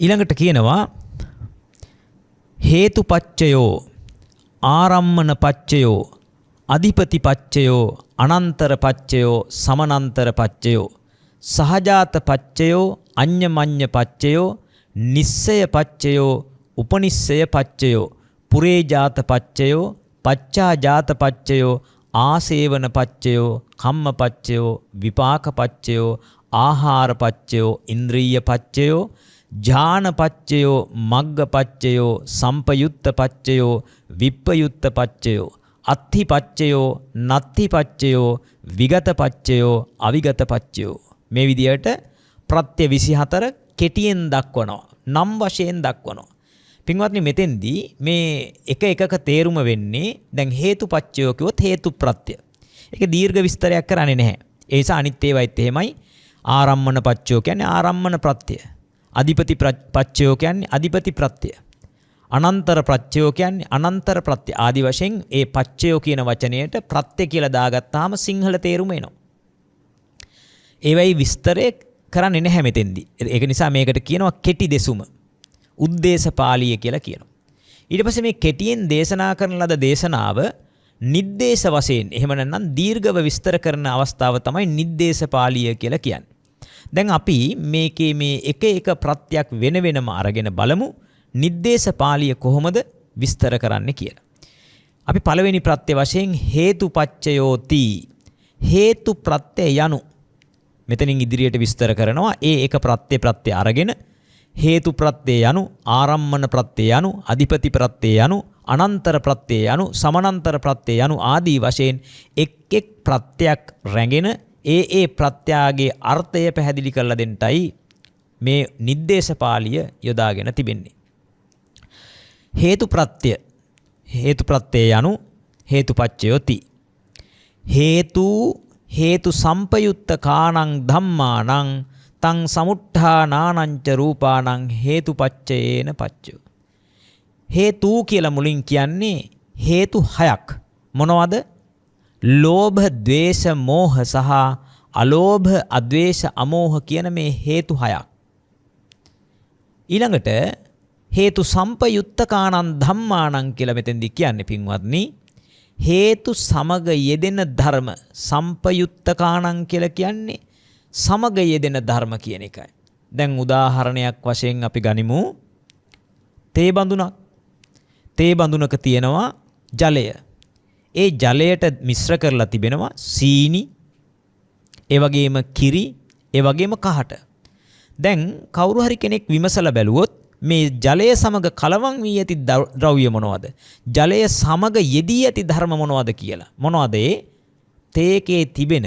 ඊළඟට කියනවා හේතුපච්චයෝ ආරම්මන පච්චයෝ අධිපති පච්චයෝ අනන්තර පච්චයෝ සමනන්තර පච්චයෝ සහජාත පච්චයෝ අඤ්ඤමඤ්ඤ පච්චයෝ නිස්සය පච්චයෝ උපනිස්සය පච්චයෝ පුරේජාත පච්චයෝ පච්චාජාත පච්චයෝ ආසේවන පච්චයෝ කම්ම පච්චයෝ විපාක පච්චයෝ ආහාර පච්චයෝ ඉන්ද්‍රිය පච්චයෝ ඥාන පච්චයෝ මග්ග පච්චයෝ සම්පයුත්ත පච්චයෝ විප්පයුත්ත පච්චයෝ අත්ථි පච්චයෝ නත්ථි පච්චයෝ විගත පච්චයෝ අවිගත පච්චයෝ මේ විදියට ප්‍රත්‍ය 24 කෙටියෙන් දක්වනවා නම් වශයෙන් දක්වනවා. පින්වත්නි මෙතෙන්දී මේ එක එකක තේරුම වෙන්නේ දැන් හේතුපච්චයෝ කිව්වොත් හේතු ප්‍රත්‍ය. ඒක දීර්ඝ විස්තරයක් කරන්නේ නැහැ. ඒ නිසා අනිත් ඒවායිත් එහෙමයි. ආරම්මන පච්චයෝ කියන්නේ ආරම්මන ප්‍රත්‍ය. අධිපති පච්චයෝ කියන්නේ අධිපති ප්‍රත්‍ය. අනන්තර ප්‍රත්‍යයෝ කියන්නේ අනන්තර ප්‍රත්‍ය. ආදි වශයෙන් ඒ පච්චයෝ කියන වචනයට ප්‍රත්‍ය කියලා දාගත්තාම සිංහල තේරුම එනවා. ඒවයි විස්තරය කරන්නේ නැහැ මෙතෙන්දී. ඒක නිසා මේකට කියනවා කෙටි දෙසුම. උද්දේශපාලිය කියලා කියනවා. ඊට පස්සේ මේ කෙටියෙන් දේශනා කරන ලද දේශනාව නිද්දේශ වශයෙන් එහෙම නැත්නම් දීර්ඝව විස්තර කරන අවස්ථාව තමයි නිද්දේශපාලිය කියලා කියන්නේ. දැන් අපි මේකේ මේ එක එක ප්‍රත්‍යක් වෙන වෙනම අරගෙන බලමු නිද්දේශපාලිය කොහොමද විස්තර කරන්න කියලා. අපි පළවෙනි ප්‍රත්‍ය වශයෙන් හේතුපච්චයෝති හේතු ප්‍රත්‍ය යනු මෙතනින් ඉදිරියට විස්තර කරනවා. ඒ එක ප්‍රත්‍ය අරගෙන හේතු ප්‍රත්‍ය යනු ආරම්මන ප්‍රත්‍ය යනු අධිපති ප්‍රත්‍ය යනු අනන්තර ප්‍රත්‍ය යනු සමනන්තර ප්‍රත්‍ය යනු ආදී වශයෙන් එක් එක් ප්‍රත්‍යක් රැගෙන ඒ ප්‍රත්‍යාගේ අර්ථය පැහැදිලි කරලා දෙන්නයි මේ නිද්දේශපාලිය යොදාගෙන තිබෙන්නේ. හේතු ප්‍රත්‍ය යනු හේතුපච්චයෝති හේතු සම්පයුත්ත කාණං ධම්මාණං තං සමුට්ඨානානංච රූපාණං හේතුපච්චයේන පච්චයෝ. හේතු කියලා මුලින් කියන්නේ හේතු 6ක්. මොනවද? ලෝභ, ද්වේෂ, මෝහ සහ අලෝභ, අද්වේෂ, අමෝහ කියන මේ හේතු 6ක්. ඊළඟට හේතු සම්පයුත්තකානං ධම්මාණං කියලා මෙතෙන්දී කියන්නේ පින්වත්නි හේතු සමග යෙදෙන ධර්ම. සම්පයුත්තකානං කියලා කියන්නේ සමග යෙදෙන ධර්ම කියන එකයි. දැන් උදාහරණයක් වශයෙන් අපි ගනිමු තේ බඳුනක්. තේ බඳුනක තියෙනවා ජලය. ඒ ජලයට මිශ්‍ර කරලා තිබෙනවා සීනි, ඒ වගේම කිරි, ඒ වගේම කහට. දැන් කවුරු හරි කෙනෙක් විමසලා බැලුවොත් මේ ජලය සමග කලවම් වී ඇති ද්‍රව්‍ය මොනවද? ජලය සමග යෙදී ඇති ධර්ම මොනවද කියලා. මොනවද ඒ? තේකේ තිබෙන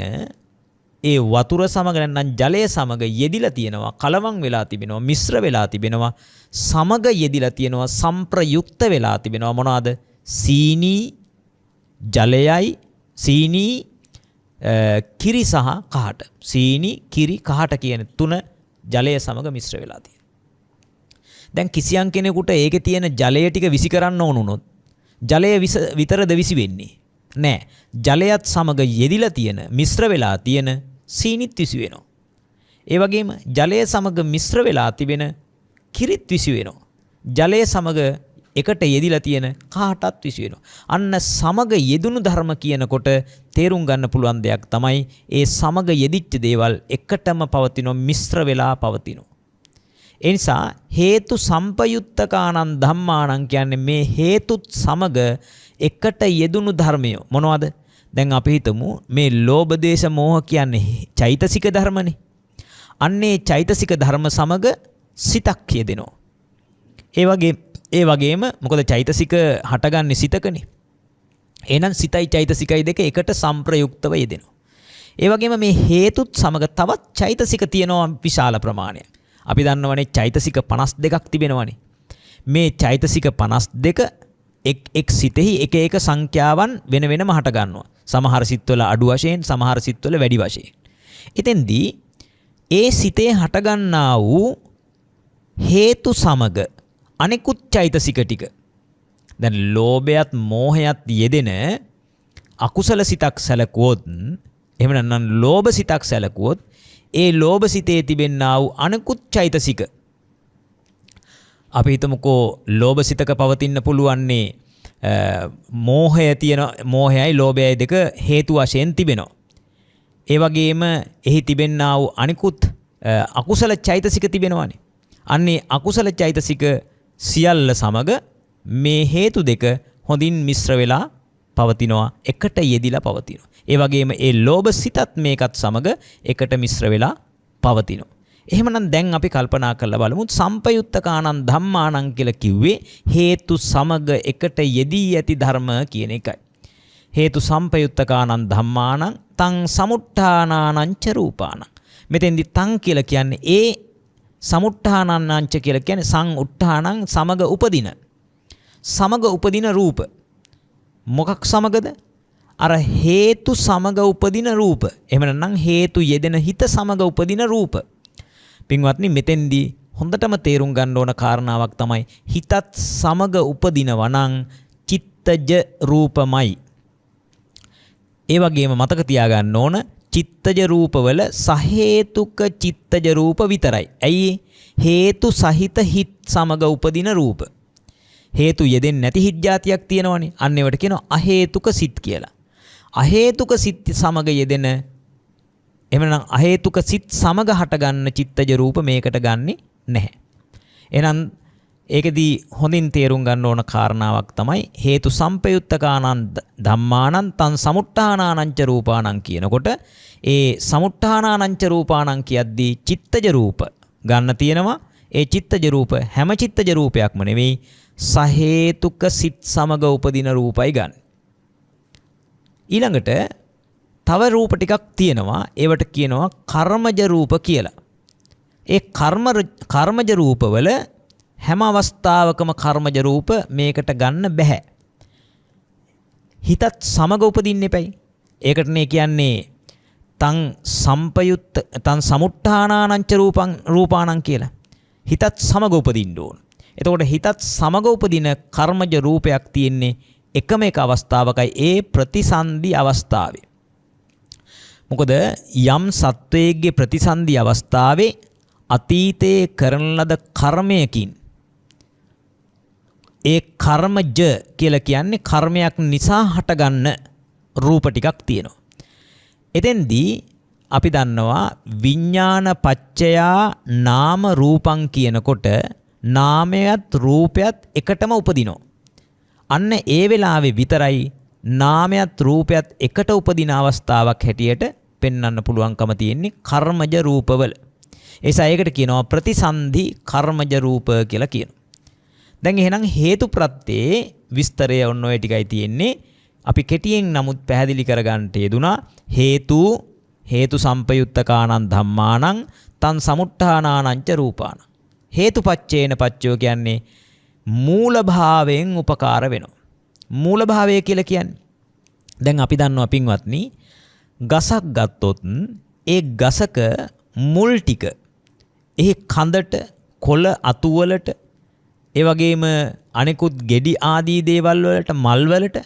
ඒ වතුර සමග නැත්නම් ජලය සමග යෙදිලා තියෙනවා, කලවම් වෙලා තිබෙනවා, මිශ්‍ර වෙලා තිබෙනවා, සමග යෙදිලා තියෙනවා, සංප්‍රයුක්ත වෙලා තිබෙනවා. මොනවද? සීනි, ජලයයි, සීනි, කිරි සහ කහට. සීනි, කිරි, කහට කියන තුන ජලය සමග මිශ්‍ර වෙලා තියෙනවා. දැන් කිසියම් කෙනෙකුට ඒකේ තියෙන ජලය ටික විසි කරන්න ඕන වුණොත් ජලය විතරද විසි වෙන්නේ? නෑ. ජලයත් සමග යෙදිලා තියෙන, මිශ්‍ර වෙලා තියෙන සීනිත් විසි වෙනවා. ඒ වගේම ජලය සමග මිශ්‍ර වෙලා තිබෙන කිරිත් විසි වෙනවා. ජලය සමග එකට යෙදිලා තියෙන කහටත් විසි වෙනවා. අන්න සමග යෙදුණු ධර්ම කියනකොට තේරුම් ගන්න පුළුවන් දෙයක් තමයි ඒ සමග යෙදිච්ච දේවල් එකටම පවතිනවා, මිශ්‍ර වෙලා පවතිනවා. ඒ නිසා හේතු සම්පයුත්තකානං ධම්මාණං කියන්නේ මේ හේතුත් සමග එකට යෙදුණු ධර්මය මොනවද? දැන් අපි හිතමු මේ ලෝභ, දේශ, මෝහ කියන්නේ චෛතසික ධර්මනේ. අන්නේ චෛතසික ධර්ම සමග සිතක් යෙදෙනවා. ඒ වගේම මොකද චෛතසික හටගන්නේ සිතකනේ. එහෙනම් සිතයි චෛතසිකයි දෙක එකට සංප්‍රයුක්තව යෙදෙනවා. ඒ වගේම මේ හේතුත් සමග තවත් චෛතසික තියෙනවා විශාල ප්‍රමාණයක්. අපි දන්නවනේ චෛතසික 52ක් තිබෙනවනේ. මේ චෛතසික 52 එක් සිතෙහි එක එක සංඛ්‍යාවන් වෙන වෙනම හට ගන්නවා. සමහර සිත්වල අඩු වශයෙන්, සමහර සිත්වල වැඩි වශයෙන්. එතෙන්දී ඒ සිතේ හට ගන්නා වූ හේතු සමග අනිකුත් චෛතසික ටික. දැන් ලෝභයත් මෝහයත් යෙදෙන අකුසල සිතක් සැලකුවොත්, එහෙම නැත්නම් ලෝභ සිතක් සැලකුවොත්, ඒ ලෝභ සිතේ තිබෙනා වූ අනිකුත් චෛතසික අපි හිතමුකෝ ලෝභසිතක පවතින්න පුළුවන්නේ මෝහය තියෙන මෝහයයි ලෝභයයි දෙක හේතු වශයෙන් තිබෙනවා. ඒ වගේම එහි තිබෙන්නා වූ අනිකුත් අකුසල චෛතසික තිබෙනවානේ. අන්නේ අකුසල චෛතසික සියල්ල සමග මේ හේතු දෙක හොඳින් මිශ්‍ර වෙලා පවතිනවා, එකට යෙදිලා පවතිනවා. ඒ වගේම ඒ ලෝභ සිතත් මේකත් සමග එකට මිශ්‍ර වෙලා පවතිනවා. එහෙමනම් දැන් අපි කල්පනා කරලා බලමු සම්පයුත්තකානං ධම්මානං කියලා කිව්වේ හේතු සමග එකට යෙදී ඇති ධර්ම කියන එකයි. හේතු සම්පයුත්තකානං ධම්මානං තං සමුට්ඨානානං ච රූපානං. මෙතෙන්දි තං කියලා කියන්නේ ඒ සමුට්ඨානං ච කියලා කියන්නේ සං උට්ඨානං සමග උපදින. සමග උපදින රූප. මොකක් සමගද? අර හේතු සමග උපදින රූප. එහෙම නැත්නම් හේතු යෙදෙන හිත සමග උපදින රූප. පින්වත්නි මෙතෙන්දී හොඳටම තේරුම් ගන්න ඕන කාරණාවක් තමයි හිතත් සමග උපදිනවා නම් චිත්තජ රූපමයි. ඒ වගේම මතක තියාගන්න ඕන චිත්තජ රූපවල සහේතුක චිත්තජ රූප විතරයි. ඇයි? හේතු සහිත හිත් සමග උපදින රූප. හේතු යෙදෙන්නේ නැති හිත් જાතියක් තියෙනවනේ. අන්න ඒවට කියනවා අහේතුක සිත් කියලා. අහේතුක සිත් සමග යෙදෙන එහෙනම් අහේතුක සිත් සමග හටගන්න චිත්තජ රූප මේකට ගන්නෙ නැහැ. එහෙනම් ඒකෙදී හොඳින් තේරුම් ගන්න ඕන කාරණාවක් තමයි හේතු සම්පයුත්තකානං ධම්මානං තං සමුට්ඨානානං ච රූපානං කියනකොට ඒ සමුට්ඨානානං ච රූපානං කියද්දී චිත්තජ රූප ගන්න තියෙනවා. ඒ චිත්තජ රූප හැම චිත්තජ රූපයක්ම නෙවෙයි සහේතුක සිත් සමග උපදින රූපයි ගන්න. ඊළඟට තව රූප ටිකක් තියෙනවා. ඒවට කියනවා කර්මජ රූප කියලා. ඒ කර්මජ රූපවල හැම අවස්ථාවකම කර්මජ රූප මේකට ගන්න බෑ. හිතත් සමග උපදින්න එපයි. ඒකටනේ කියන්නේ තං සමුට්ඨානානං ච රූපානං කියලා. හිතත් සමග උපදින්න ඕන. එතකොට හිතත් සමග උපදින කර්මජ රූපයක් තියෙන්නේ එකම එක අවස්ථාවකයි, ඒ ප්‍රතිසන්දි අවස්ථාවේ. මොකද යම් සත්වයේගේ ප්‍රතිසන්දි අවස්ථාවේ අතීතයේ කරන ලද කර්මයකින් ඒ කර්මජ කියලා කියන්නේ කර්මයක් නිසා හටගන්න රූප ටිකක් තියෙනවා. එතෙන්දී අපි දන්නවා විඥාන පච්චයා නාම රූපං කියනකොට නාමයත් රූපයත් එකටම උපදිනවා. අන්න ඒ වෙලාවේ විතරයි නාමයත් රූපයත් එකට උපදින අවස්ථාවක් හැටියට පෙන්වන්න පුළුවන්කම තියෙන්නේ කර්මජ රූපවල. ඒසා ඒකට කියනවා ප්‍රතිසන්ධි කර්මජ රූප කියලා කියනවා. දැන් එහෙනම් හේතු ප්‍රත්‍යේ විස්තරය ඔන්න ඔය ටිකයි තියෙන්නේ. අපි කෙටියෙන් නමුත් පැහැදිලි කරගන්න යෙදුනා හේතු සම්පයුත්තකානං ධම්මානං තං සමුට්ඨානානං ච රූපානං. හේතුපච්චේන පච්චයෝ කියන්නේ මූල භාවයෙන් උපකාර වෙනවා. මූල භාවය කියලා කියන්නේ දැන් අපි දන්නවා පින්වත්නි ගසක් ගත්තොත් ඒ ගසක මුල් ටික එහි කඳට කොළ අතු වලට ඒ වගේම අනෙකුත් ගෙඩි ආදී දේවල් වලට මල් වලට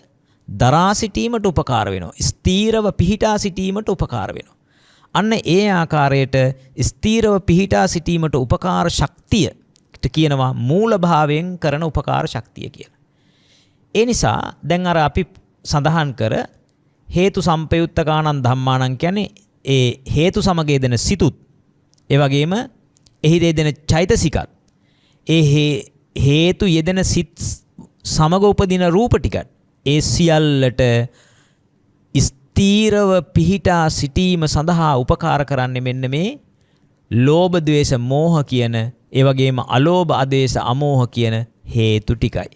දරා සිටීමට උපකාර වෙනවා. ස්ථීරව පිහිටා සිටීමට උපකාර වෙනවා. අන්න ඒ ආකාරයට ස්ථීරව පිහිටා සිටීමට උපකාර ශක්තියට කියනවා මූල භාවයෙන් කරන උපකාර ශක්තිය කියලා. ඒ නිසා දැන් අර අපි සඳහන් කර හේතු සම්පයුත්තකානං ධම්මානං කියන්නේ ඒ හේතු සමග යෙදෙන සිතුත් ඒ වගේම එහි යෙදෙන චෛතසිකත් ඒ හේතු යෙදෙන සිත් සමග උපදින රූප ටිකත් ඒ සියල්ලට ස්ථීරව පිහිටා සිටීම සඳහා උපකාර කරන්නේ මෙන්න මේ ලෝභ ද්වේෂ මෝහ කියන ඒ වගේම අලෝභ ආදේශ අමෝහ කියන හේතු ටිකයි.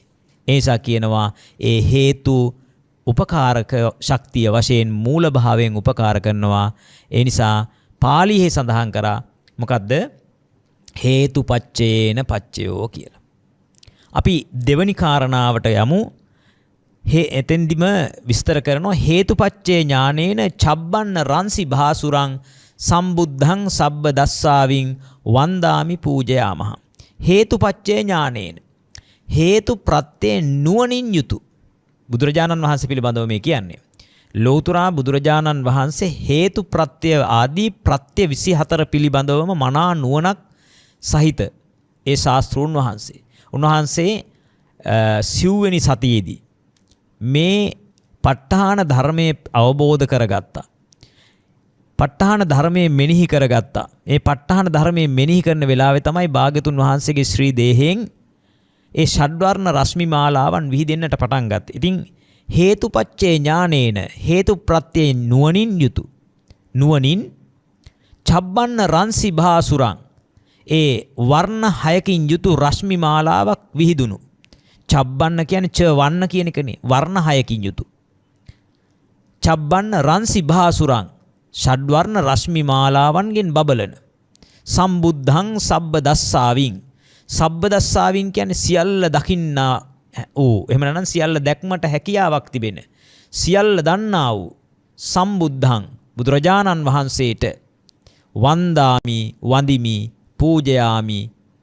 ඒසා කියනවා ඒ හේතු උපකාරක ශක්තිය වශයෙන් මූල භාවයෙන් උපකාර කරනවා. ඒ නිසා පාළියේ සඳහන් කරා මොකද්ද? හේතුපච්චේන පච්චයෝ කියලා. අපි දෙවනි කාරණාවට යමු. එතෙන්දිම විස්තර කරනවා හේතුපච්චේ ඥානේන චබ්බන්න රංසි භාසුරං සම්බුද්ධං සබ්බ දස්සාවින් වන්දාමි පූජයාමහ. හේතුපච්චේ ඥානේන හේතු ප්‍රත්‍යේ නුවණින් යුතු බුදුරජාණන් වහන්සේ පිළිබඳව මේ කියන්නේ. ලෞතුරා බුදුරජාණන් වහන්සේ හේතු ප්‍රත්‍ය ආදී ප්‍රත්‍ය 24 පිළිබඳවම මනා නුවණක් සහිත ඒ ශාස්ත්‍රූන් වහන්සේ. උන්වහන්සේ සිව්වෙනි සතියේදී මේ ප ဋ ාණ ධර්මයේ අවබෝධ කරගත්තා. ප ဋ ාණ ධර්මයේ මෙනෙහි කරගත්තා. මේ ප ဋ ාණ ධර්මයේ මෙනෙහි කරන වෙලාවේ තමයි භාග්‍යතුන් වහන්සේගේ ශ්‍රී දේහයෙන් ඒ ෂඩ්වර්ණ රශ්මි මාලාවන් විහිදෙන්නට පටන් ගත්තා. ඉතින් හේතුපච්චේ ඥානේන හේතු ප්‍රත්‍යේ නුවණින් චබ්බන්න රන්සි භාසුරං ඒ වර්ණ 6කින් යුතු රශ්මි මාලාවක් විහිදුණු. චබ්බන්න කියන්නේ ච වන්න කියන එකනේ. වර්ණ 6කින් යුතු. චබ්බන්න රන්සි භාසුරං ෂඩ්වර්ණ රශ්මි මාලාවන්ගෙන් බබලන. සම්බුද්ධං සබ්බ දස්සාවින්. සබ්බ දස්සාවින් කියන්නේ සියල්ල දකින්නා වූ. එහෙම නැත්නම් සියල්ල දැක්මට හැකියාවක් තිබෙන. සියල්ල දන්නා වූ සම්බුද්ධං බුදුරජාණන් වහන්සේට වන්දාමි වඳිමි පූජයාමි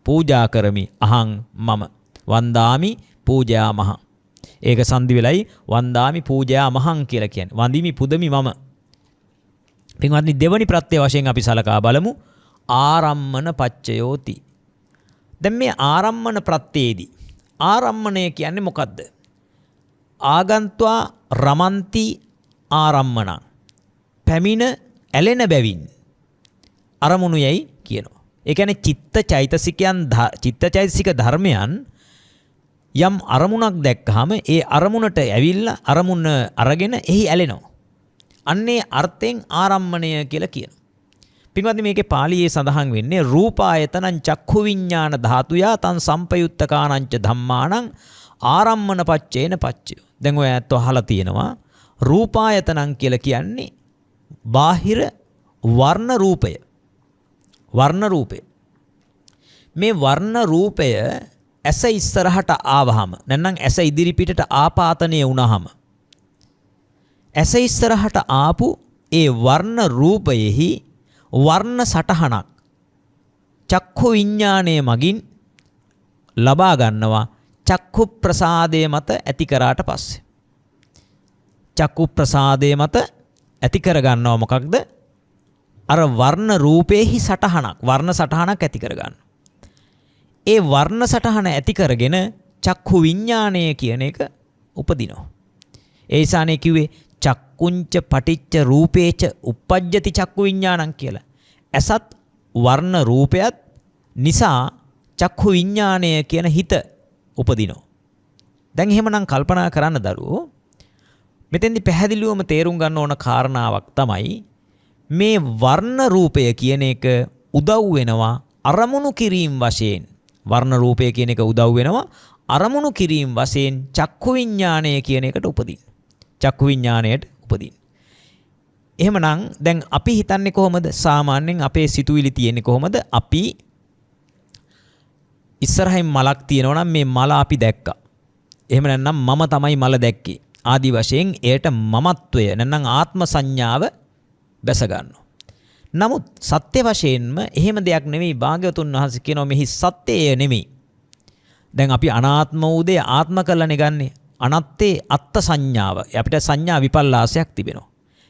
පූජා කරමි අහං මම. වන්දාමි පූජයාමහං. ඒක සංදි වෙලයි වන්දාමි පූජයාමහං කියලා කියන්නේ. වඳිමි පුදමි මම. පින්වත්නි දෙවනි ප්‍රත්‍ය වශයෙන් අපි සලකා බලමු ආරම්මන පච්චයෝති. දැන් මේ ආරම්මන ප්‍රත්‍යයේදී ආරම්මණය කියන්නේ මොකද්ද? ආගන්ත්වා රමන්ති ආරම්මණං. පැමිණ ඇලෙන බැවින් අරමුණු යයි කියනවා. ඒ කියන්නේ චිත්තචෛතසික ධර්මයන් යම් අරමුණක් දැක්කහම ඒ අරමුණට ඇවිල්ලා අරමුණ අරගෙන එහි ඇලෙනවා. අන්නේ අර්ථයෙන් ආරම්මණය කියලා කියනවා. පින්වත්නි මේකේ පාළියේ සඳහන් වෙන්නේ රූපායතනං චක්ඛු විඤ්ඤාණ ධාතුයා තං සම්පයුත්තකානංච ධම්මාණං ආරම්මන පච්චේන පච්චය. දැන් ඔය ඇත්ත අහලා තියෙනවා රූපායතනං කියලා කියන්නේ බාහිර වර්ණ රූපය. වර්ණ රූපය. මේ වර්ණ රූපය ඇස ඉස්සරහට ආවහම නැත්නම් ඇස ඉදිරි පිටට ආපාතනය වුණාම ඇස ඉස්සරහට ආපු ඒ වර්ණ රූපයෙහි වර්ණ සටහනක් චක්ඛු විඤ්ඤාණය මගින් ලබා ගන්නවා චක්ඛු ප්‍රසාදය මත ඇති කරාට පස්සේ. චක්ඛු ප්‍රසාදය මත ඇති කර ගන්නවා මොකක්ද? අර වර්ණ රූපේහි සටහනක් වර්ණ සටහනක් ඇති කර ගන්නවා. ඒ වර්ණ සටහන ඇති කරගෙන චක්ඛු විඤ්ඤාණය කියන එක උපදිනවා. ඒ ඉසානේ කිව්වේ චක්කුංච පටිච්ච රූපේච uppajjati චක්කු විඤ්ඤාණං කියලා. ඇසත් වර්ණ රූපයත් නිසා චක්කු විඤ්ඤාණය කියන හිත උපදිනවා. දැන් එහෙමනම් කල්පනා කරන්න දරුවෝ මෙතෙන්දි පැහැදිලිවම තේරුම් ගන්න ඕන කාරණාවක් තමයි මේ වර්ණ රූපය කියන එක උදව් වෙනවා අරමුණු කිරීම වශයෙන්. වර්ණ රූපය කියන එක උදව් වෙනවා අරමුණු කිරීම වශයෙන් චක්කු විඤ්ඤාණය කියන එකට උපදින්න. චක්කු විඤ්ඤාණයට උපදින්න. එහෙමනම් දැන් අපි හිතන්නේ කොහොමද? සාමාන්‍යයෙන් අපේ සිතුවිලි තියෙන්නේ කොහොමද? අපි ඉස්සරහින් මලක් තියෙනවා නම් මේ මල අපි දැක්කා. එහෙම නැත්නම් මම තමයි මල දැක්කේ. ආදි වශයෙන් එයට මමත්වය නැත්නම් ආත්ම සංඥාව බැස ගන්නවා. නමුත් සත්‍ය වශයෙන්ම එහෙම දෙයක් නෙමෙයි. භාග්‍යවතුන් වහන්සේ කියනවා මෙහි සත්‍යය නෙමෙයි. දැන් අපි අනාත්ම වූ දේ ආත්ම කරලානේ ගන්නෙ. අනත්තේ අත්ත් සංඥාව. අපිට සංඥා විපල්ලාසයක් තිබෙනවා.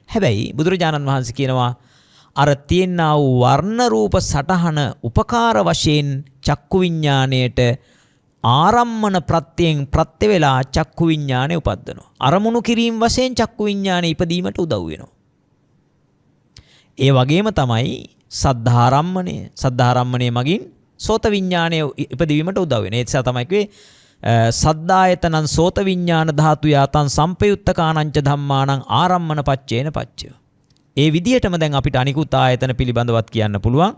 හැබැයි බුදුරජාණන් වහන්සේ කියනවා අර තියෙනා වූ වර්ණ රූප සටහන උපකාර වශයෙන් චක්කු විඤ්ඤාණයට ආරම්මන ප්‍රත්‍යයෙන් ප්‍රත්‍ය වේලා චක්කු විඤ්ඤාණය උපද්දනවා. අරමුණු කිරීම වශයෙන් චක්කු විඤ්ඤාණය ඉපදීමට උදව් වෙනවා. ඒ වගේම තමයි සද්ධාරම්මණය. සද්ධාරම්මණය මගින් සෝත විඤ්ඤාණය ඉපදීමට උදව් වෙනවා. ඒ නිසා තමයි කිව්වේ සද්දායතනං සෝත විඤ්ඤාණ ධාතු යාතං සම්පයුත්තකානංච ධම්මාණං ආරම්මන පච්චේන පච්චය. ඒ විදිහටම දැන් අපිට අනිකුත් ආයතන පිළිබඳවත් කියන්න පුළුවන්.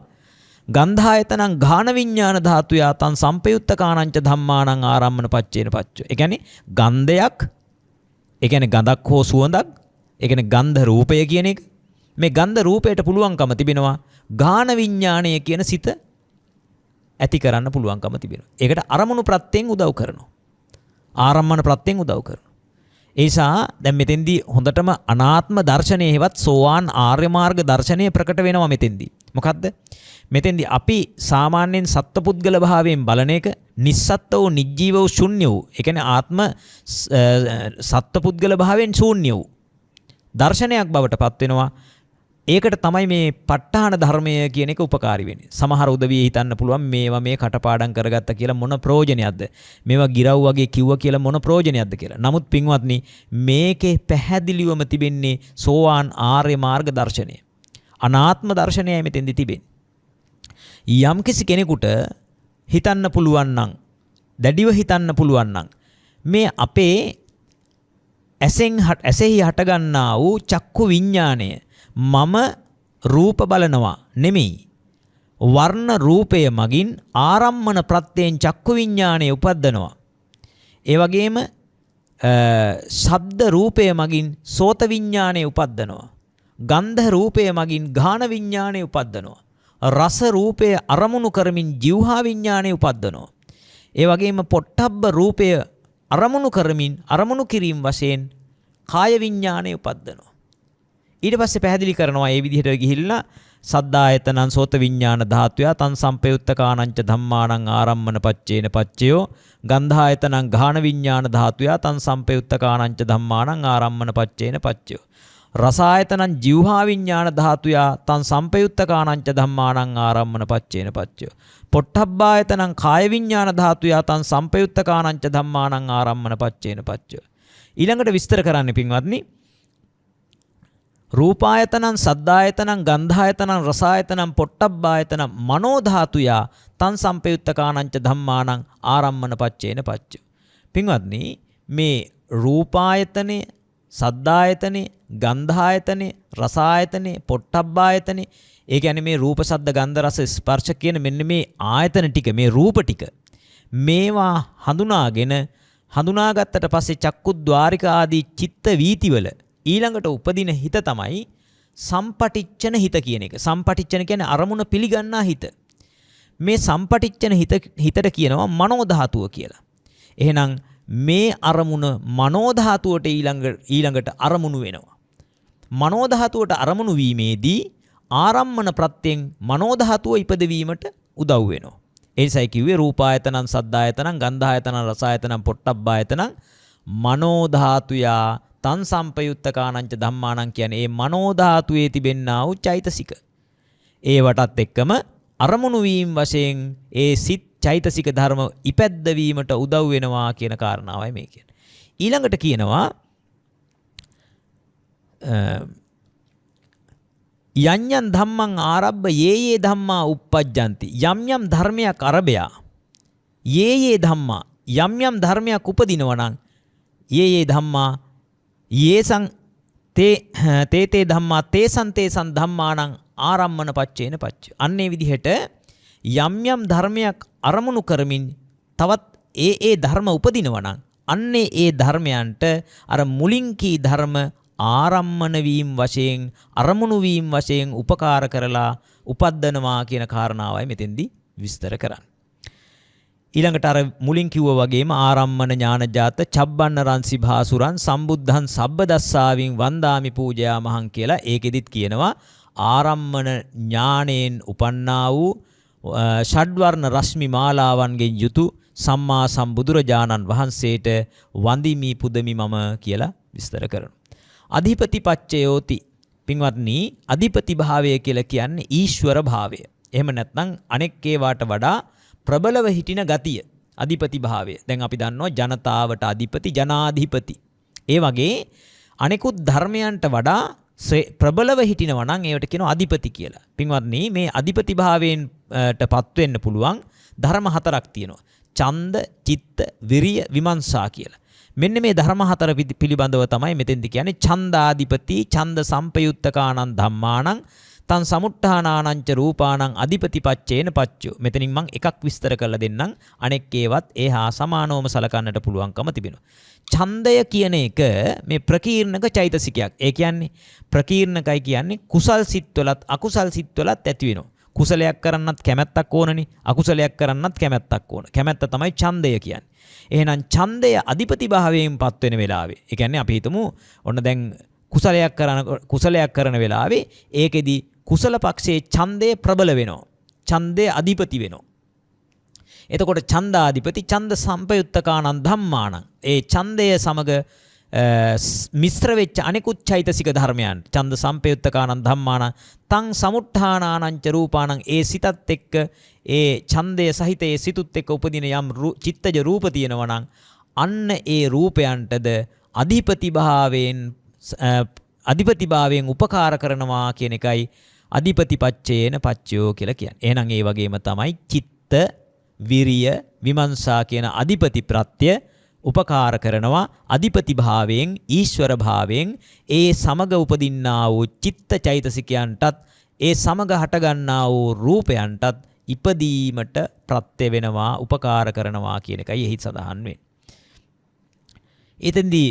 ගන්ධායතනං ගාන විඤ්ඤාණ ධාතු යාතං සම්පයුත්තකානංච ධම්මාණං ආරම්මන පච්චේන පච්චය. ඒ කියන්නේ ගන්ධයක්, ඒ කියන්නේ ගඳක් හෝ සුවඳක්, ඒ කියන්නේ ගන්ධ රූපය කියන එක. මේ ගන්ධ රූපයට පුළුවන්කම තිබෙනවා ගාන විඤ්ඤාණය කියන සිත ඇති කරන්න පුළුවන්කම තිබෙනවා. ඒකට අරමුණු ප්‍රත්‍යයෙන් උදව් කරනවා. ආරම්මන ප්‍රත්‍යයෙන් උදව් කරනවා. ඒ නිසා දැන් මෙතෙන්දී හොඳටම අනාත්ම දර්ශනයේ හෙවත් සෝවාන් ආර්ය මාර්ග දර්ශනය ප්‍රකට වෙනවා මෙතෙන්දී. මොකද්ද? මෙතෙන්දී අපි සාමාන්‍යයෙන් සත්පුද්ගල භාවයෙන් බලන එක නිස්සත්ත්ව වූ නිජීව වූ ශුන්‍ය වූ. ඒ කියන්නේ ආත්ම සත්පුද්ගල භාවයෙන් ශූන්‍ය වූ දර්ශනයක් බවට පත් වෙනවා. ඒකට තමයි මේ ප ဋ ාහන ධර්මය කියන එක උපකාරී වෙන්නේ. සමහර උදවිය හිතන්න පුළුවන් මේවා මේ කටපාඩම් කරගත්ත කියලා මොන ප්‍රයෝජනයක්ද? මේවා ගිරව් වගේ කිව්වා කියලා මොන ප්‍රයෝජනයක්ද කියලා. නමුත් පින්වත්නි මේකේ පැහැදිලිවම තිබෙන්නේ සෝවාන් ආර්ය මාර්ග දර්ශනය. අනාත්ම දර්ශනයයි මෙතෙන්දි තිබෙන්නේ. යම්කිසි කෙනෙකුට හිතන්න පුළුවන් නම් දැඩිව හිතන්න පුළුවන් නම් මේ අපේ ඇසෙහි හටගන්නා වූ චක්කු විඥාණය මම රූප බලනවා නෙමෙයි. වර්ණ රූපය මගින් ආරම්මන ප්‍රත්‍යයෙන් චක්කු විඥාණය උපද්දනවා. ඒ වගේම ශබ්ද රූපය මගින් සෝත විඥාණය උපද්දනවා. ගන්ධ රූපය මගින් ගාහන විඥාණය උපද්දනවා. රස රූපය අරමුණු කරමින් જીවහා විඥාණය උපද්දනවා. ඒ වගේම පොට්ටබ්බ රූපය අරමුණු කරමින් අරමුණු කිරීම වශයෙන් කාය විඥාණය උපද්දනවා. ඊට පස්සේ පැහැදිලි කරනවා මේ විදිහට ගිහිල්ලා සද්දායතනං සෝත විඥාන ධාතුය තං සම්පයුත්තකානංච ධම්මානං ආරම්මන පච්චේන පච්චයෝ ගන්ධායතනං ගාහන විඥාන ධාතුය තං සම්පයුත්තකානංච ධම්මානං ආරම්මන පච්චේන පච්චයෝ රසායතනං જીවහා විඥාන ධාතුය තං සම්පයුත්තකානංච ධම්මානං ආරම්මන පච්චේන පච්චයෝ පොට්ටබ්බායතනං කාය විඥාන ධාතුය තං සම්පයුත්තකානංච ධම්මානං ආරම්මන පච්චේන පච්චයෝ ඊළඟට විස්තර කරන්න පින්වත්නි රූපායතනං සද්දායතනං ගන්ධායතනං රසායතනං පොට්ටබ්බායතනං මනෝ ධාතුය තං සම්පයුත්තකානංච ධම්මානං ආරම්මන පච්චේන පච්චයෝ පින්වත්නි මේ රූපායතනේ සද්දායතනේ ගන්ධායතනේ රසායතනේ පොට්ටබ්බායතනේ ඒ කියන්නේ මේ රූප ශබ්ද ගන්ධ රස ස්පර්ශ කියන මෙන්න මේ ආයතන ටික මේ රූප ටික මේවා හඳුනාගත්තට පස්සේ චක්කුද්්වාරික ආදී චිත්ත වීතිවල ඊළඟට උපදින හිත තමයි සම්පටිච්ඡන හිත කියන එක. සම්පටිච්ඡන කියන්නේ අරමුණ පිළිගන්නා හිත. මේ සම්පටිච්ඡන හිතට කියනවා මනෝ ධාතුව කියලා. එහෙනම් මේ අරමුණ මනෝ ධාතුවට ඊළඟට අරමුණු වෙනවා. මනෝ ධාතුවට අරමුණු වීමේදී ආරම්මන ප්‍රත්‍යයෙන් මනෝ ධාතුව ඉපදවීමට උදව් වෙනවා. ඒසයි කිව්වේ රූපායතනං සද්දායතනං ගන්ධායතනං රසායතනං පොට්ටබ්බායතනං මනෝ ධාතුය තං සම්පයුත්තකානංච ධම්මානං කියන්නේ මේ මනෝ ධාතුවේ තිබෙන්නා වූ චෛතසික. ඒවටත් එක්කම අරමුණු වීම වශයෙන් ඒ සිත් චෛතසික ධර්ම ඉපැද්දවීමට උදව් වෙනවා කියන කාරණාවයි මේ කියන්නේ. ඊළඟට කියනවා යඤ්ඤං ධම්මං ආරබ්බ යේ ධම්මා uppajjanti යම් යම් ධර්මයක් අරබයා යේ ධම්මා යම් ධර්මයක් උපදිනවා නම් යේ ධම්මා යේසං තේ ධම්මා තේසං ධම්මානං ආරම්මන පච්චේන පච්ච අන්නේ විදිහට යම් ධර්මයක් අරමුණු කරමින් තවත් ඒ ධර්ම උපදිනවා නම් අන්නේ ඒ ධර්මයන්ට අර මුලින් කී ධර්ම ආරම්මන වීම වශයෙන් අරමුණු වීම වශයෙන් උපකාර කරලා උපද්දනවා කියන කාරණාවයි මෙතෙන්දී විස්තර කරන්නේ. ඊළඟට අර මුලින් කිව්වා වගේම ආරම්මන ඥානජාත චබ්බන්න රන්සි භාසුරන් සම්බුද්ධං සබ්බදස්සාවින් වන්දාමි පූජයාමහං කියලා ඒකෙදිත් කියනවා ආරම්මන ඥාණයෙන් උපන්නා වූ ෂඩ්වර්ණ රශ්මි මාලාවන්ගෙන් යුතු සම්මා සම්බුදුරජාණන් වහන්සේට වඳිමි පුදමි මම කියලා විස්තර කරනවා. අධිපති පච්චයෝති පින්වත්නි අධිපති භාවය කියලා කියන්නේ ඊශ්වර භාවය. එහෙම නැත්නම් අනෙක් ඒවාට වඩා ප්‍රබලව හිටින ගතිය අධිපති භාවය. දැන් අපි දන්නවා ජනතාවට අධිපති ජනාධිපති. ඒ වගේ අනෙකුත් ධර්මයන්ට වඩා ප්‍රබලව හිටිනවා නම් ඒවට කියනවා අධිපති කියලා. පින්වත්නි මේ අධිපති භාවයෙන්ටපත් වෙන්න පුළුවන් ධර්ම හතරක් තියෙනවා. ඡන්ද, චිත්ත, විරිය, විමර්ශා කියලා. මෙන්න මේ ධර්ම හතර පිළිබඳව තමයි මෙතෙන්දි කියන්නේ ඡන්දාධිපති ඡන්ද සම්පයුත්තකානං ධම්මානං තං සමුට්ඨානානං ච රූපානං අධිපතිපච්චේන පච්චයෝ. මෙතනින් මම එකක් විස්තර කරලා දෙන්නම්. අනෙක් ඒවත් ඒහා සමානවම සලකන්නට පුළුවන්කම තිබෙනවා. ඡන්දය කියන එක මේ ප්‍රකීර්ණක චෛතසිකයක්. ඒ කියන්නේ ප්‍රකීර්ණකයි කියන්නේ කුසල් සිත්වලත් අකුසල් සිත්වලත් ඇති වෙනවා. කුසලයක් කරන්නත් කැමැත්තක් ඕනනේ. අකුසලයක් කරන්නත් කැමැත්තක් ඕන. කැමැත්ත තමයි ඡන්දය කියන්නේ. එහෙනම් ඡන්දය අධිපති භාවයෙන්පත් වෙන වෙලාවේ. ඒ කියන්නේ අපි හිතමු ඔන්න දැන් කුසලයක් කරන වෙලාවේ ඒකෙදි කුසල පක්ෂයේ ඡන්දය ප්‍රබල වෙනවා. ඡන්දය අධිපති වෙනවා. එතකොට ඡන්දාධිපති ඡන්ද සම්පයුත්තකානං ධම්මානං ඒ ඡන්දය සමග මිශ්‍ර වෙච්ච අනිකුත් චෛතසික ධර්මයන් ඡන්ද සම්පයුත්තකානං ධම්මාන තං සමුත්ථානානං ච රූපානං ඒ සිතත් එක්ක ඒ ඡන්දය සහිත ඒ සිතුත් එක්ක උපදින යම් චිත්තජ රූප තියෙනවා නම් අන්න ඒ රූපයන්ටද අධිපතිභාවයෙන් උපකාර කරනවා කියන එකයි අධිපතිපච්චේන පච්චයෝ කියලා කියන්නේ. එහෙනම් ඒ වගේම තමයි චිත්ත, විරිය, විමර්ශා කියන අධිපති ප්‍රත්‍ය උපකාර කරනවා අධිපතිභාවයෙන්, ඊශ්වර භාවයෙන් ඒ සමග උපදින්නා වූ චිත්ත චෛතසිකයන්ටත් ඒ සමග හටගන්නා වූ රූපයන්ටත් ඉපදීමට ප්‍රත්‍ය වෙනවා, උපකාර කරනවා කියන එකයි එහි සඳහන් වෙන්නේ. එතෙන්දී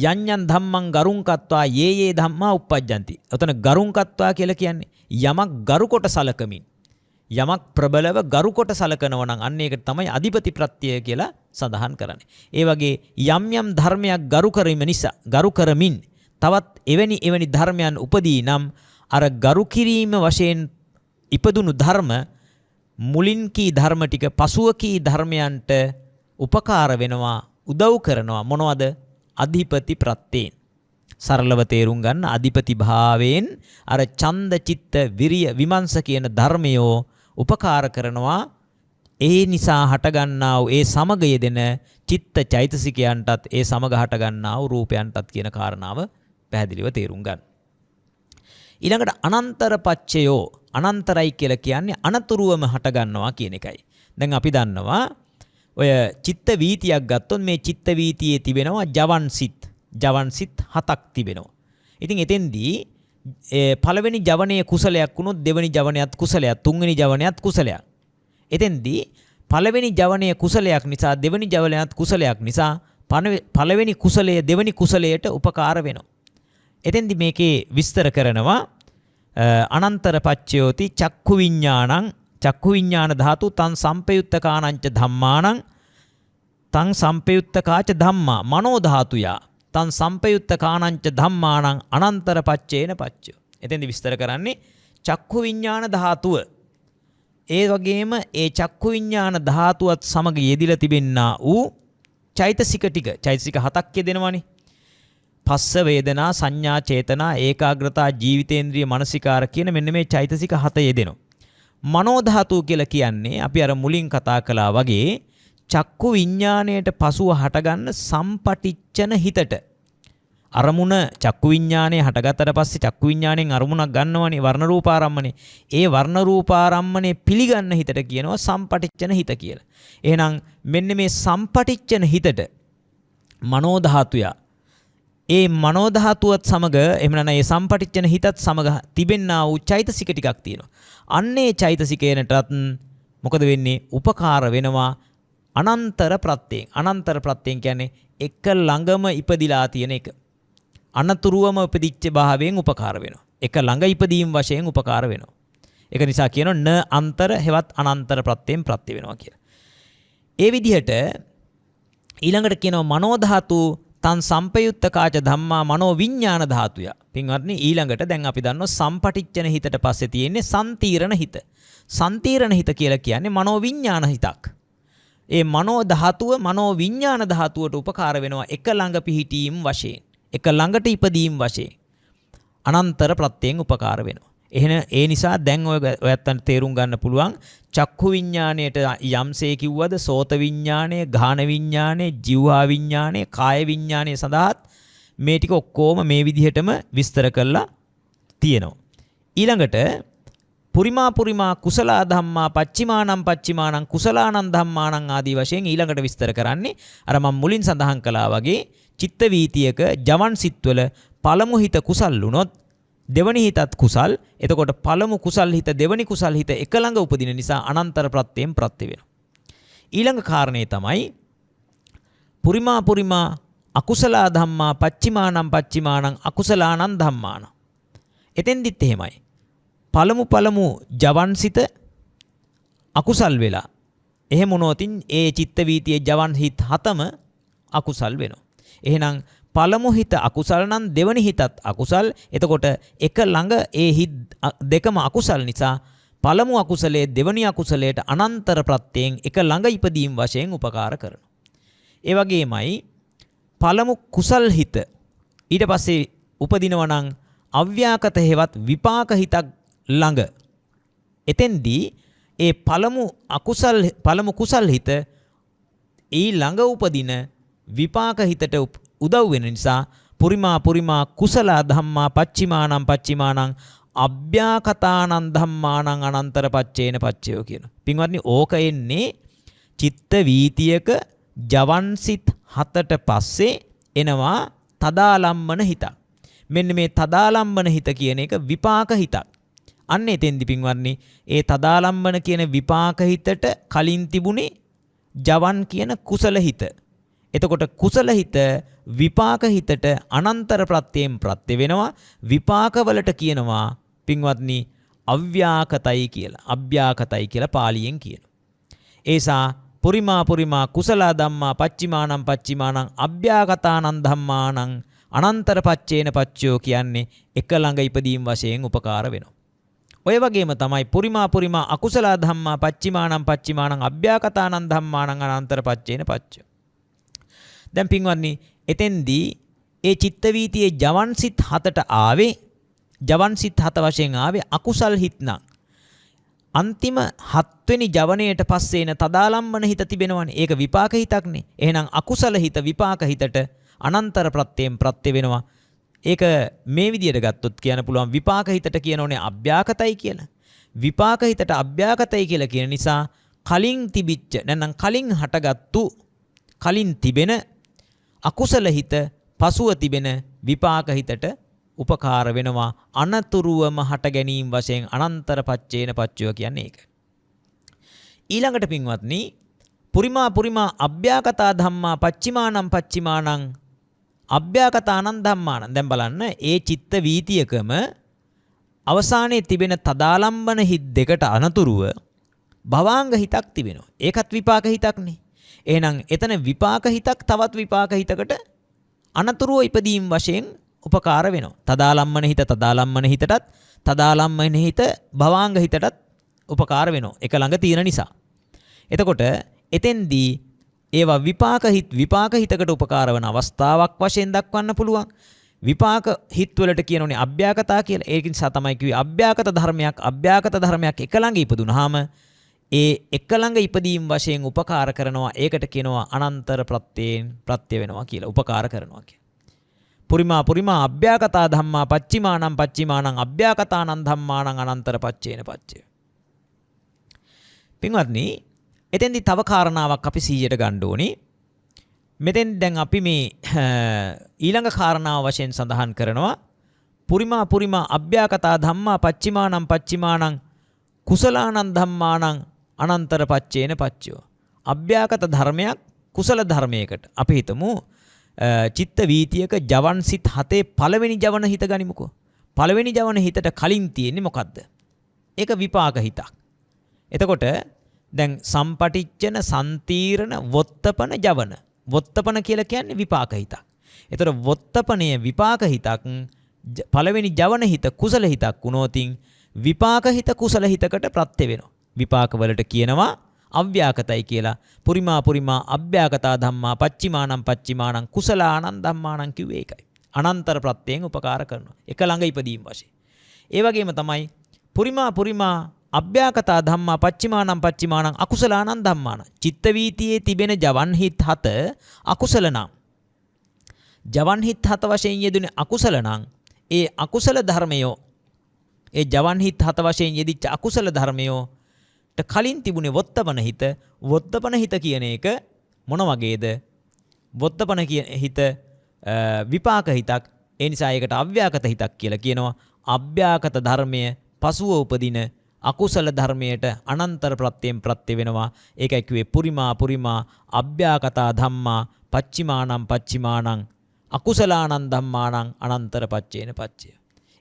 යඤ්ඤං ධම්මං ගරුංකත්වා යේ ධම්මා uppajjanti. ඔතන ගරුංකත්වා කියලා කියන්නේ යමක් ගරු කොට සලකමින්, යමක් ප්‍රබලව ගරු කොට සලකනවා නම් අන්න ඒකට තමයි අධිපති ප්‍රත්‍ය කියලා සඳහන් කරන්නේ. ඒ වගේ යම් යම් ධර්මයක් ගරු කරමින් තවත් එවැනි ධර්මයන් උපදී නම් අර ගරු කිරීම වශයෙන් ඉපදුණු ධර්ම මුලින් කී ධර්ම ටික පසුව කී ධර්මයන්ට උපකාර වෙනවා, උදව් කරනවා. මොනවද? අධිපති ප්‍රත්‍යයෙන්. සරලව තේරුම් ගන්න, අධිපති භාවයෙන් අර ඡන්ද, චිත්ත, විරිය, විමර්ශ කියන ධර්මයෝ උපකාර කරනවා. ඒ නිසා හටගන්නා වූ ඒ සමග යෙදෙන චිත්ත චෛතසිකයන්ටත් ඒ සමග හටගන්නා වූ රූපයන්ටත් කියන කාරණාව පැහැදිලිව තේරුම් ගන්න. ඊළඟට අනන්තර පච්චයෝ, අනන්තරයි කියලා කියන්නේ අනතුරුවම හටගන්නවා කියන එකයි. දැන් අපි දන්නවා ඔය චිත්ත වීතියක් ගත්තොත් මේ චිත්ත වීතියේ තිබෙනවා ජවන් සිත් 7ක් තිබෙනවා. ඉතින් එතෙන්දී පළවෙනි ජවනයේ කුසලයක් වුණොත් දෙවෙනි ජවනයත් කුසලයක්, තුන්වෙනි ජවනයත් කුසලයක්. එතෙන්දී පළවෙනි ජවනයේ කුසලයක් නිසා දෙවෙනි ජවනයත් කුසලයක් නිසා පළවෙනි කුසලය දෙවෙනි කුසලයට උපකාර වෙනවා. එතෙන්දී මේකේ විස්තර කරනවා අනන්තර පච්චයෝති චක්ඛු විඥාන ධාතු තං සම්පයුත්තකානංච ධම්මානං තං සම්පයුත්තකාච ධම්මා මනෝ ධාතුයා තං සම්පයුත්තකානංච ධම්මානං අනන්තර පච්චේන පච්චයෝ. එතෙන්දි විස්තර කරන්නේ චක්ඛු විඥාන ධාතුව. ඒ වගේම ඒ චක්ඛු විඥාන ධාතුවත් සමග යෙදිලා තිබෙන්නා වූ චෛතසික ටික. චෛතසික 7ක් යෙදෙනවනේ. පස්ස වේදනා සංඥා චේතනා ඒකාග්‍රතා ජීවිතේන්ද්‍රිය මනසිකාර කියන මෙන්න මේ චෛතසික 7 යෙදෙනවා. මනෝ ධාතුව කියලා කියන්නේ අපි අර මුලින් කතා කළා වගේ චක්කු විඥාණයට පසුව හටගන්න සම්පටිච්ඡන හිතට අරමුණ චක්කු විඥාණය හටගත්තට පස්සේ චක්කු විඥාණයෙන් අරමුණක් ගන්නවනේ වර්ණ රූපාරම්මනේ. ඒ වර්ණ රූපාරම්මනේ පිළිගන්න හිතට කියනවා සම්පටිච්ඡන හිත කියලා. එහෙනම් මෙන්න මේ සම්පටිච්ඡන හිතට මනෝ ධාතුය ඒ මනෝ ධාතුවත් සමග එහෙම නැත්නම් ඒ සම්පටිච්ඡන හිතත් සමග තිබෙන්නා වූ චෛතසික ටිකක් තියෙනවා. අන්නේ චෛතසිකේනටත් මොකද වෙන්නේ? උපකාර වෙනවා අනන්තර ප්‍රත්‍යයෙන්. අනන්තර ප්‍රත්‍යයෙන් කියන්නේ එක ළඟම ඉපදිලා තියෙන එක. අනතුරුවම උපදිච්ච භාවයෙන් උපකාර වෙනවා. එක ළඟ ඉපදීම් වශයෙන් උපකාර වෙනවා. ඒක නිසා කියනවා න අන්තර හෙවත් අනන්තර ප්‍රත්‍යයෙන් ප්‍රත්‍ය වෙනවා කියලා. ඒ විදිහට ඊළඟට කියනවා මනෝ ධාතු තන් සම්පයුත්තකාච ධම්මා මනෝ විඥාන ධාතුය. පින්වත්නි ඊළඟට දැන් අපි දන්නවා සම්පටිච්ඡන හිතට පස්සේ තියෙන්නේ සම්තීරණ හිත. සම්තීරණ හිත කියලා කියන්නේ මනෝ විඥාන හිතක්. ඒ මනෝ ධාතුව මනෝ විඥාන ධාතුවට උපකාර වෙනවා එක ළඟ පිහිටීම් වශයෙන්. එක ළඟට ඉපදීම් වශයෙන්. අනන්තර ප්‍රත්‍යයෙන් උපකාර වෙනවා. එහෙනම් ඒ නිසා දැන් ඔයත්තන්ට තේරුම් ගන්න පුළුවන් චක්ඛු විඥාණයට යම්සේ කිව්වද සෝත විඥාණය, ගාහන විඥාණය, જીවහා විඥාණය, කාය විඥාණය සඳහාත් මේ ටික ඔක්කොම මේ විදිහටම විස්තර කරලා තියෙනවා. ඊළඟට පුරිමා කුසලා ධම්මා පච්චිමානං කුසලානං ධම්මානං ආදී වශයෙන් ඊළඟට විස්තර කරන්නේ අර මම මුලින් සඳහන් කළා වගේ චිත්ත වීතියක ජවන් සිත්වල පළමු හිත කුසල් වුණොත් දෙවනි හිතත් කුසල්. එතකොට පළමු කුසල් හිත දෙවනි කුසල් හිත එක ළඟ උපදින නිසා අනන්තර ප්‍රත්‍යයෙන් ප්‍රත්‍ය වෙනවා. ඊළඟ කාරණේ තමයි පුරිමා අකුසලා ධම්මා පච්චිමානං අකුසලානං ධම්මානං. එතෙන්දිත් එහෙමයි. පළමු ජවන් සිත අකුසල් වෙලා එහෙම වුණොතින් ඒ චිත්ත වීතියේ ජවන් හිත 7ම අකුසල් වෙනවා. එහෙනම් පළමු හිත අකුසල් නම් දෙවනි හිතත් අකුසල්. එතකොට එක ළඟ ඒ හිත් දෙකම අකුසල් නිසා පළමු අකුසලයේ දෙවනි අකුසලයට අනන්තර ප්‍රත්‍යයෙන් එක ළඟ ඉපදීම් වශයෙන් උපකාර කරනවා. ඒ වගේමයි පළමු කුසල් හිත ඊට පස්සේ උපදිනවා නම් අව්‍යාකත හේවත් විපාක හිතක් ළඟ. එතෙන්දී ඒ පළමු කුසල් හිත ඒ ළඟ උපදින විපාක හිතට උදව් වෙන නිසා පුරිමා කුසල ධම්මා පච්චිමානං අභ්‍යාකතානං ධම්මානං අනන්තර පච්චේන පච්චයෝ කියන. පින්වත්නි ඕක එන්නේ චිත්ත වීතියක ජවන්සිත 7ට පස්සේ එනවා තදාලම්බන හිතක්. මෙන්න මේ තදාලම්බන හිත කියන එක විපාක හිතක්. අන්න එතෙන්දි පින්වත්නි ඒ තදාලම්බන කියන විපාක හිතට කලින් තිබුණේ ජවන් කියන කුසල හිත. එතකොට කුසල හිත විපාක හිතට අනන්තර ප්‍රත්‍යයෙන් ප්‍රත්‍ය වෙනවා. විපාකවලට කියනවා පින්වත්නි අව්‍යාකතයි කියලා. අභ්‍යාකතයි කියලා පාලියෙන් කියනවා. ඒසා පුරිමා කුසල ධම්මා පච්චිමානං අභ්‍යාකතානං ධම්මානං අනන්තර පච්චේන පච්චයෝ කියන්නේ එක ළඟ ඉපදීම් වශයෙන් උපකාර වෙනවා. ඔය වගේම තමයි පුරිමා අකුසල ධම්මා පච්චිමානං අභ්‍යාකතානං ධම්මානං අනන්තර පච්චේන පච්චයෝ. දැන් පින්වත්නි එතෙන්දී ඒ චිත්ත වීතියේ ජවන්සිත 7ට ආවේ ජවන්සිත 7 වශයෙන් ආවේ අකුසල් හිත්නම් අන්තිම 7 වෙනි ජවණයට පස්සේ එන තදාලම්බන හිත තිබෙනවනේ. ඒක විපාක හිතක්නේ. එහෙනම් අකුසල හිත විපාක හිතට අනන්තර ප්‍රත්‍යයෙන් ප්‍රත්‍ය වෙනවා. ඒක මේ විදියට ගත්තොත් කියන්න පුළුවන් විපාක හිතට කියනෝනේ අභ්‍යාකතයි කියලා. විපාක හිතට අභ්‍යාකතයි කියලා කියන නිසා කලින් තිබිච්ච නැත්නම් කලින් හටගත්තු කලින් තිබෙන අකුසල හිත පසුව තිබෙන විපාක හිතට උපකාර වෙනවා. අනතුරුවම හට ගැනීම වශයෙන් අනන්තර පච්චේන පච්චයෝ කියන්නේ ඒක. ඊළඟට පින්වත්නි පුරිමා අභ්‍යාකතා ධම්මා පච්චිමානං අභ්‍යාකතානං ධම්මානං. දැන් බලන්න ඒ චිත්ත වීතියකම අවසානයේ තිබෙන තදාලම්බන හිත් දෙකට අනතුරුව භවාංග හිතක් තිබෙනවා. ඒකත් විපාක හිතක්නේ. එහෙනම් එතන විපාක හිතක් තවත් විපාක හිතකට අනතුරුව ඉපදීම් වශයෙන් උපකාර වෙනවා. තදාලම්බන හිතටත් තදාලම්බන හිත භවාංග හිතටත් උපකාර වෙනවා. එක ළඟ තියෙන නිසා. එතකොට එතෙන්දී ඒවා විපාක හිතකට උපකාර වන අවස්ථාවක් වශයෙන් දක්වන්න පුළුවන්. විපාක හිත් වලට කියනෝනේ අභ්‍යාකතා කියලා. ඒක නිසා තමයි කිව්වේ අභ්‍යාකත ධර්මයක් එක ළඟ ඉපදුනහම ඒ එක ළඟ ඉපදීම් වශයෙන් උපකාර කරනවා. ඒකට කියනවා අනන්තර ප්‍රත්‍යයෙන් ප්‍රත්‍ය වෙනවා කියලා. උපකාර කරනවා කියලා. පුරිමා අභ්‍යාකතා ධම්මා පච්චිමානං අභ්‍යාකතානං ධම්මානං අනන්තර පච්චේන පච්චය. පින්වත්නි එතෙන්දි තව කාරණාවක් අපි 100ට ගන්න ඕනේ. මෙතෙන් දැන් අපි මේ ඊළඟ කාරණාව වශයෙන් සඳහන් කරනවා පුරිමා අභ්‍යාකතා ධම්මා පච්චිමානං කුසලානං ධම්මානං අනන්තර පච්චේන පච්චයෝ. අභ්‍යාකත ධර්මයක් කුසල ධර්මයකට අපි හිතමු චිත්ත වීතියක ජවන්සිත 7 පළවෙනි ජවන හිත ගනිමුකෝ. පළවෙනි ජවන හිතට කලින් තියෙන්නේ මොකද්ද? ඒක විපාක හිතක්. එතකොට දැන් සම්පටිච්චන සම්තීරණ වොත්තපන ජවන. වොත්තපන කියලා කියන්නේ විපාක හිතක්. එතකොට වොත්තපනය විපාක හිතක් පළවෙනි ජවන හිත කුසල හිතක් වුණොතින් විපාක හිත කුසල හිතකට ප්‍රත්‍ය වෙනවා. විපාක වලට කියනවා අව්‍යාකතයි කියලා. පුරිමා අභ්‍යාකතා ධම්මා පච්චිමානං කුසලානං ධම්මානං කිව්වේ ඒකයි. අනන්තර ප්‍රත්‍යයෙන් උපකාර කරනවා. එක ළඟ ඉපදීම් වශයෙන්. ඒ වගේම තමයි පුරිමා අභ්‍යාකතා ධම්මා පච්චිමානං අකුසලානං ධම්මානං. චිත්ත වීතියේ තිබෙන ජවන් හිත් 7 අකුසල නම්. ජවන් හිත් 7 වශයෙන් යෙදුනේ අකුසල නම් ඒ අකුසල ධර්මයෝ ඒ ජවන් හිත් 7 වශයෙන් යෙදිච්ච අකුසල ධර්මයෝ කලින් තිබුණේ වොත්තපන හිත. වොත්තපන හිත කියන එක මොන වගේද? වොත්තපන කියන හිත විපාක හිතක්. ඒ නිසා ඒකට අව්‍යාකත හිතක් කියලා කියනවා. අභ්‍යාකත ධර්මය පසුව උපදින අකුසල ධර්මයට අනන්තර ප්‍රත්‍යයෙන් ප්‍රත්‍ය වෙනවා. ඒකයි කිව්වේ පුරිමා අභ්‍යාකතා ධම්මා පච්චිමානං අකුසලානං ධම්මානං අනන්තර පච්චේන පච්චය.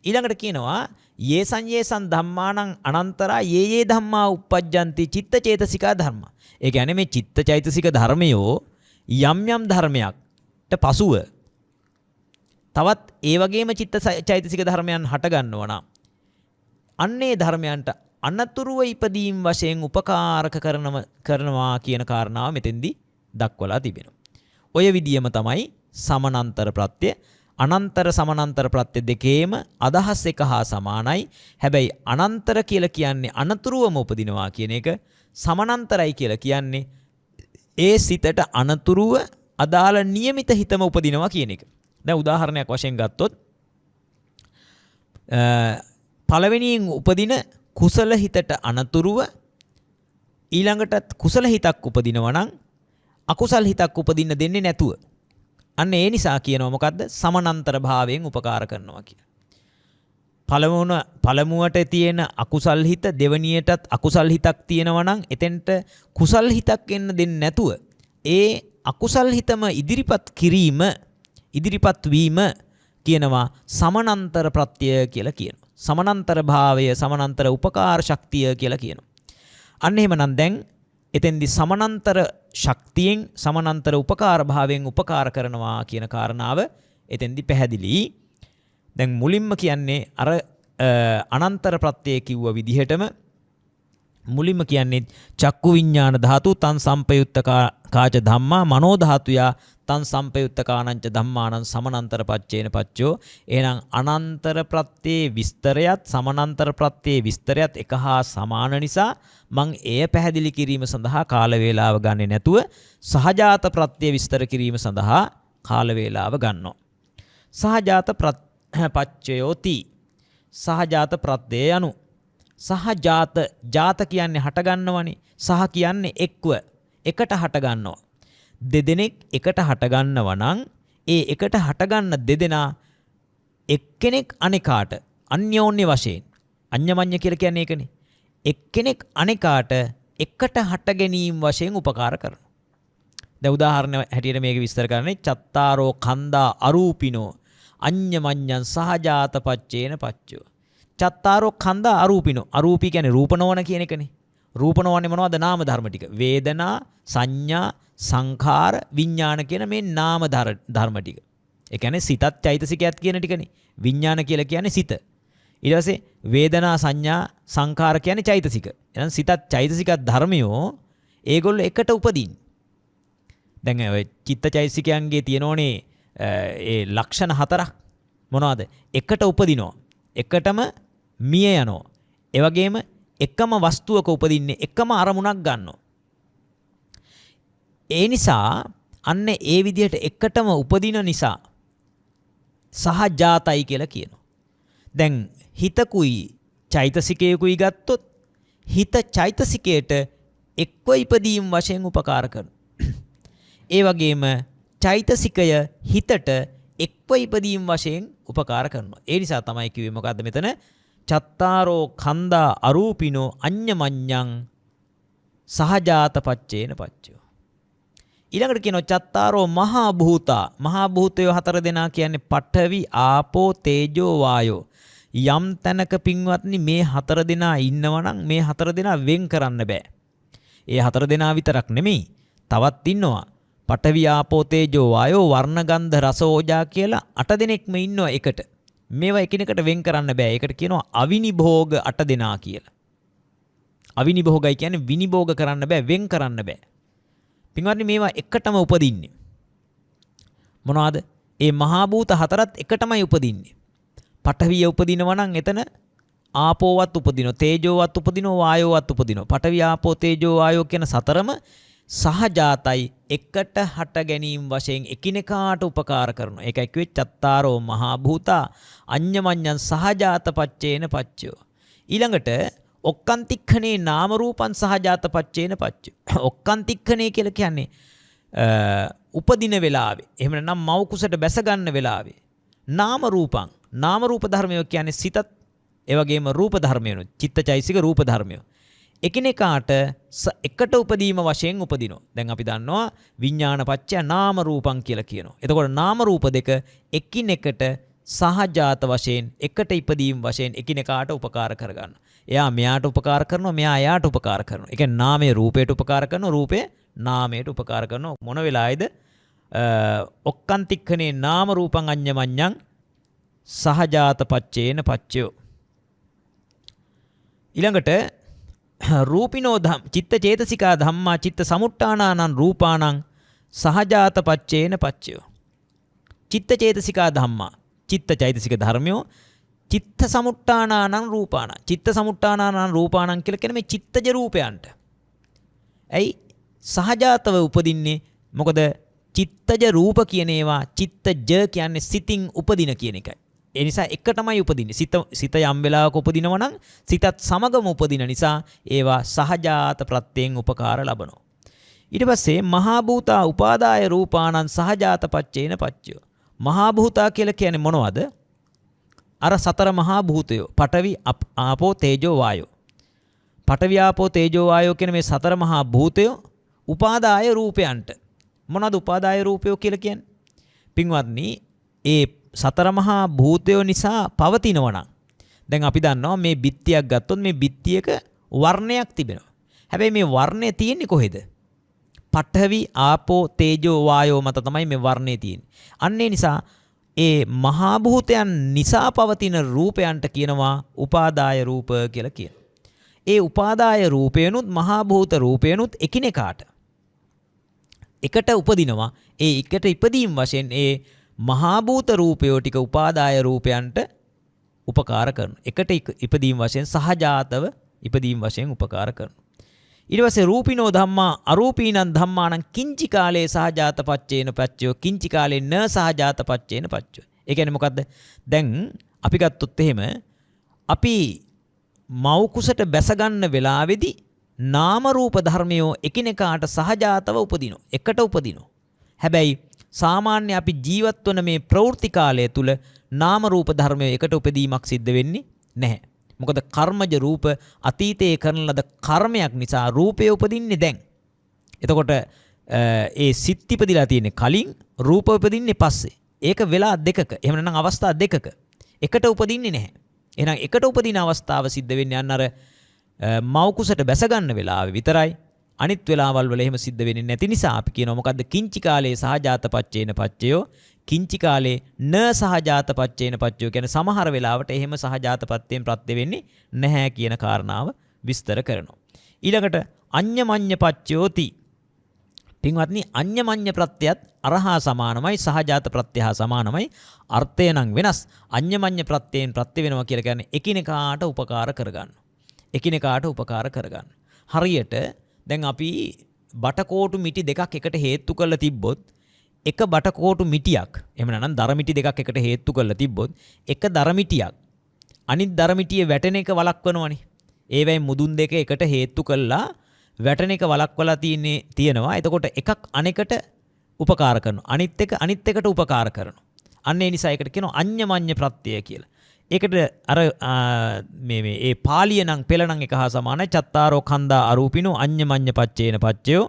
ඊළඟට කියනවා යේසං ධම්මානං අනන්තරා යේ ධම්මා uppajjanti චිත්තචේතසිකා ධර්ම. ඒ කියන්නේ මේ චිත්තචෛතසික ධර්මයෝ යම් ධර්මයක්ට පසුව තවත් ඒ වගේම චිත්තචෛතසික ධර්මයන් හට ගන්නවා නම් අන්නේ ධර්මයන්ට අනතුරුව ඉපදීම් වශයෙන් උපකාරක කරනවා කියන කාරණාව මෙතෙන්දී දක්වලා තිබෙනවා. ඔය විදියම තමයි සමානන්තර ප්‍රත්‍ය. අනන්තර සමානන්තර ප්‍රත්‍ය දෙකේම අදහස් එක හා සමානයි. හැබැයි අනන්තර කියලා කියන්නේ අනතුරුවම උපදිනවා කියන එක. සමානන්තරයි කියලා කියන්නේ ඒ සිතට අනතුරුව අදාළ નિયમિત හිතම උපදිනවා කියන එක. දැන් උදාහරණයක් වශයෙන් ගත්තොත් පළවෙනියෙන් උපදින කුසල හිතට අනතුරුව ඊළඟටත් කුසල හිතක් උපදිනවා නම් අකුසල් හිතක් උපදින්න දෙන්නේ නැතුව. අන්න ඒ නිසා කියනවා මොකද්ද? සමානන්තර භාවයෙන් උපකාර කරනවා කියලා. පළමුවට තියෙන අකුසල් හිත දෙවනියටත් අකුසල් හිතක් තියෙනවා නම් එතෙන්ට කුසල් හිතක් එන්න දෙන්නේ නැතුව ඒ අකුසල් හිතම ඉදිරිපත් වීම කියනවා සමානන්තර ප්‍රත්‍ය කියලා කියනවා. සමානන්තර භාවය, සමානන්තර උපකාර ශක්තිය කියලා කියනවා. අන්න එහෙමනම් දැන් එතෙන්දි සමානන්තර ශක්තියෙන් සමානන්තර උපකාර භාවයෙන් උපකාර කරනවා කියන කාරණාව එතෙන්දි පැහැදිලි. දැන් මුලින්ම කියන්නේ අර අනන්තර ප්‍රත්‍යය කිව්ව විදිහටම මුලින්ම කියන්නේ චක්කු විඥාන ධාතු තං සම්පයුත්ත කාච ධම්මා මනෝ ධාතුයා තං සම්පයුත්ත කාණංච ධම්මානං සමානන්තර පච්චේන පච්චෝ. එහෙනම් අනන්තර ප්‍රත්‍යේ විස්තරයත් සමානන්තර ප්‍රත්‍යේ විස්තරයත් එක හා සමාන නිසා මං එය පැහැදිලි කිරීම සඳහා කාල වේලාව ගන්නේ නැතුව සහජාත ප්‍රත්‍ය විස්තර කිරීම සඳහා කාල වේලාව ගන්නවා. සහජාත පච්චයෝති සහජාත ප්‍රත්‍යය යනු සහජාත ජාත කියන්නේ හට ගන්නවනේ. සහ කියන්නේ එක්ව එකට හට ගන්නවා. දෙදෙනෙක් එකට හට ගන්නවා නම් ඒ එකට හට ගන්න දෙදෙනා එක්කෙනෙක් අනෙකාට අන්‍යෝන්‍ය වශයෙන් අඤ්ඤමඤ්ඤ කියලා කියන්නේ ඒකනේ. එක්කෙනෙක් අනෙකාට එකට හට ගැනීම වශයෙන් උපකාර කරනවා. දැන් උදාහරණ හැටියට මේක විස්තර කරන්නේ චත්තාරෝ කන්දා අරූපිනෝ අඤ්ඤමඤ්ඤං සහජාත පච්චේන පච්චෝ. චත්තාරෝ කන්දා අරූපිනෝ. අරූපී කියන්නේ රූප නොවන කියන එකනේ. රූප නොවන්නේ මොනවද? නාම ධර්ම ටික. වේදනා, සංඥා, සංඛාර, විඥාන කියන මේ නාම ධර්ම ටික. ඒ කියන්නේ සිතත් චෛතසිකයත් කියන ටිකනේ. විඥාන කියලා කියන්නේ සිත. ඊට පස්සේ වේදනා, සංඥා, සංඛාර කියන්නේ චෛතසික. එහෙනම් සිතත් චෛතසිකත් ධර්මයෝ ඒගොල්ලෝ එකට උපදින්නේ. දැන් ඔය චිත්ත චෛතසිකයන්ගේ තියෙනෝනේ ඒ ලක්ෂණ හතරක් මොනවද? එකට උපදිනවා. එකටම මිය යනවා. ඒ වගේම එකම වස්තුවක උපදින්නේ එකම අරමුණක් ගන්නවා. ඒ නිසා අන්න ඒ විදිහට එකටම උපදින නිසා සහජාතයි කියලා කියනවා. දැන් හිතකුයි චෛතසිකයකුයි ගත්තොත් හිත චෛතසිකයට එක්ව ඉපදීම් වශයෙන් උපකාර කරනවා. ඒ වගේම චෛතසිකය හිතට එක්ව ඉපදීම් වශයෙන් උපකාර කරනවා. ඒ නිසා තමයි කිව්වේ මොකද්ද මෙතන? චත්තාරෝ කන්දා අරූපිනෝ අඤ්ඤමඤ්ඤං සහජාත පච්චේන පච්චෝ. ඊළඟට කියනවා චත්තාරෝ මහා භූතා. මහා භූතයෝ හතර දෙනා කියන්නේ පඨවි, ආපෝ, තේජෝ, වායෝ. යම් තැනක පින්වත්නි මේ හතර දෙනා ඉන්නවනම් මේ හතර දෙනා වෙන් කරන්න බෑ. ඒ හතර දෙනා විතරක් නෙමෙයි. තවත් ඉන්නවා. පඨවි, ආපෝ, තේජෝ, වායෝ, වර්ණ, ගන්ධ, රස, ඕජා කියලා 8 දෙනෙක්ම ඉන්නවා එකට. මේවා එකිනෙකට වෙන් කරන්න බෑ. ඒකට කියනවා අවිනිභෝග 8 දෙනා කියලා. අවිනිභෝගයි කියන්නේ විනිභෝග කරන්න බෑ, වෙන් කරන්න බෑ. පින්වත්නි මේවා එකටම උපදින්නේ. මොනවාද? ඒ මහා භූත හතරත් එකටමයි උපදින්නේ. පඨවිය උපදිනවා නම් එතන ආපෝවත් උපදිනවා, තේජෝවත් උපදිනවා, වායෝවත් උපදිනවා. පඨවි, ආපෝ, තේජෝ, වායෝ කියන සතරම සහජාතයි එකට හට ගැනීම වශයෙන් එකිනෙකාට උපකාර කරනවා. ඒකයි කිව්වේ චත්තාරෝ මහා භූතා අඤ්ඤමඤ්ඤං සහජාත පච්චේන පච්චයෝ. ඊළඟට ඔක්කන්තික්ඛනේ නාම රූපං සහජාත පච්චේන පච්චයෝ. ඔක්කන්තික්ඛනේ කියලා කියන්නේ උපදින වෙලාවේ. එහෙම නැත්නම් මව් කුසට බැස ගන්න වෙලාවේ. නාම රූපං. නාම රූප ධර්මය කියන්නේ සිතත් ඒ වගේම රූප ධර්මයනොත් චිත්තචෛසික රූප ධර්මය. එකිනෙකාට එකට උපදීම වශයෙන් උපදිනවා. දැන් අපි දන්නවා විඥාන පත්‍ය නාම රූපං කියලා කියනවා. එතකොට නාම රූප දෙක එකිනෙකට සහජාත වශයෙන් එකට ඉපදීම වශයෙන් එකිනෙකාට උපකාර කරගන්නවා. එයා මෙයාට උපකාර කරනවා, මෙයා එයාට උපකාර කරනවා. ඒ කියන්නේ නාමයේ රූපයට උපකාර කරනවා, රූපේ නාමයට උපකාර කරනවා. මොන වෙලාවේද? ඔක්කන්තික්ඛනේ නාම රූපං අඤ්ඤමඤ්ඤං සහජාත පච්චේන පච්චයෝ. ඊළඟට රූපිනෝ චිත්ත චේතසිකා ධම්මා චිත්ත සමුට්ඨානානං රූපානං සහජාත පච්චේන පච්චයෝ. චිත්ත චේතසිකා ධම්මා. චිත්ත චෛතසික ධර්මයෝ චිත්ත සමුට්ඨානානං රූපාණං. චිත්ත සමුට්ඨානානං රූපාණං කියලා කියන්නේ මේ චිත්තජ රූපයන්ට. ඇයි සහජාතව උපදින්නේ? මොකද චිත්තජ රූප කියන ඒවා චිත්තජ කියන්නේ සිතින් උපදින කියන එකයි. ඒ නිසා එකටමයි උපදින්නේ. සිත යම් වෙලාවක උපදිනවා නම් සිතත් සමගම උපදින නිසා ඒවා සහජාත ප්‍රත්‍යයෙන් උපකාර ලබනවා. ඊට පස්සේ මහා භූතා උපාදාය රූපාණං සහජාත පච්චේන පච්චයෝ. මහා භූතා කියලා කියන්නේ මොනවද? අර සතර මහා භූතයෝ. පඨවි ආපෝ තේජෝ වායෝ. පඨවි ආපෝ තේජෝ වායෝ කියන මේ සතර මහා භූතයෝ උපාදාය රූපයන්ට. මොනවද උපාදාය රූපයෝ කියලා කියන්නේ? පින්වත්නි, ඒ සතර මහා භූතයෝ නිසා පවතිනවා නම් දැන් අපි දන්නවා මේ බිත්තියක් ගත්තොත් මේ බිත්තියක වර්ණයක් තිබෙනවා. හැබැයි මේ වර්ණය තියෙන්නේ කොහෙද? පඨවි ආපෝ තේජෝ වායෝ මත තමයි මේ වර්ණය තියෙන්නේ. අන්න ඒ නිසා ඒ මහා භූතයන් නිසා පවතින රූපයන්ට කියනවා උපාදාය රූප කියලා කියනවා. ඒ උපාදාය රූපයනුත් මහා භූත රූපයනුත් එකිනෙකාට එකට උපදිනවා. ඒ එකට ඉපදීම් වශයෙන් ඒ මහා භූත රූපයෝ ටික උපාදාය රූපයන්ට උපකාර කරනවා. එකට ඉපදීම් වශයෙන් සහජාතව ඉපදීම් වශයෙන් උපකාර කරනවා. ඊට පස්සේ රූපිනෝ ධම්මා අරූපීනං ධම්මානං කිංචි කාලේ සහජාත පච්චේන පච්චයෝ කිංචි කාලේ න සහජාත පච්චේන පච්චයෝ. ඒ කියන්නේ මොකද්ද? දැන් අපි ගත්තොත් එහෙම අපි මව් කුසට බැස ගන්න වෙලාවේදී නාම රූප ධර්මයෝ එකිනෙකාට සහජාතව උපදිනවා. එකට උපදිනවා. හැබැයි සාමාන්‍ය අපි ජීවත් වන මේ ප්‍රවෘත්ති කාලය තුල නාම රූප ධර්මයෝ එකට උපදීමක් සිද්ධ වෙන්නේ නැහැ. මොකද කර්මජ රූප අතීතයේ කරන ලද කර්මයක් නිසා රූපය උපදින්නේ දැන්. එතකොට ඒ සිත් ඉපදිලා තියෙන්නේ කලින්, රූප උපදින්නේ පස්සේ. ඒක වෙලා දෙකක. එහෙම නැත්නම් අවස්ථා දෙකක. එකට උපදින්නේ නැහැ. එහෙනම් එකට උපදින අවස්ථාව සිද්ධ වෙන්නේ අන්න අර මව් කුසට බැස ගන්න වෙලාවේ විතරයි. අනිත් වෙලාවල් වල එහෙම සිද්ධ වෙන්නේ නැති නිසා අපි කියනවා මොකද්ද? කිංචි කාලේ සහජාත පච්චේන පච්චයෝ කිංචි කාලේ න සහජාත පච්චේන පච්චයෝ කියන්නේ සමහර වෙලාවට එහෙම සහජාත පත්‍යයෙන් ප්‍රත්‍ය වෙන්නේ නැහැ කියන කාරණාව විස්තර කරනවා. ඊළඟට අඤ්ඤමඤ්ඤ පච්චයෝති. පින්වත්නි, අඤ්ඤමඤ්ඤ ප්‍රත්‍යයත් අරහා සමානමයි, සහජාත ප්‍රත්‍ය හා සමානමයි. අර්ථය නම් වෙනස්. අඤ්ඤමඤ්ඤ ප්‍රත්‍යයෙන් ප්‍රත්‍ය වෙනවා කියලා කියන්නේ එකිනෙකාට උපකාර කරගන්න. එකිනෙකාට උපකාර කරගන්න. හරියට දැන් අපි බටකෝටු මිටි දෙකක් එකට හේතු කරලා තිබ්බොත් එක බටකෝටු මිටියක් එහෙම නැත්නම් දර මිටි දෙකක් එකට හේතු කරලා තිබ්බොත් එක දර මිටියක් අනිත් දර මිටියේ වැටෙන එක වළක්වනවනේ. ඒවැයි මුදුන් දෙක එකට හේතු කළා වැටෙන එක වළක්වලා තියෙනවා. එතකොට එකක් අනෙකට උපකාර කරනවා. අනිත් එක අනිත් එකට උපකාර කරනවා. අන්න ඒ නිසා ඒකට කියනවා අඤ්ඤමඤ්ඤ ප්‍රත්‍යය කියලා. ඒකට අර මේ ඒ පාලිය නම් පෙළ නම් එක හා සමානයි. චත්තාරෝ කන්දා අරූපිනෝ අඤ්ඤමඤ්ඤ පච්චේන පච්චයෝ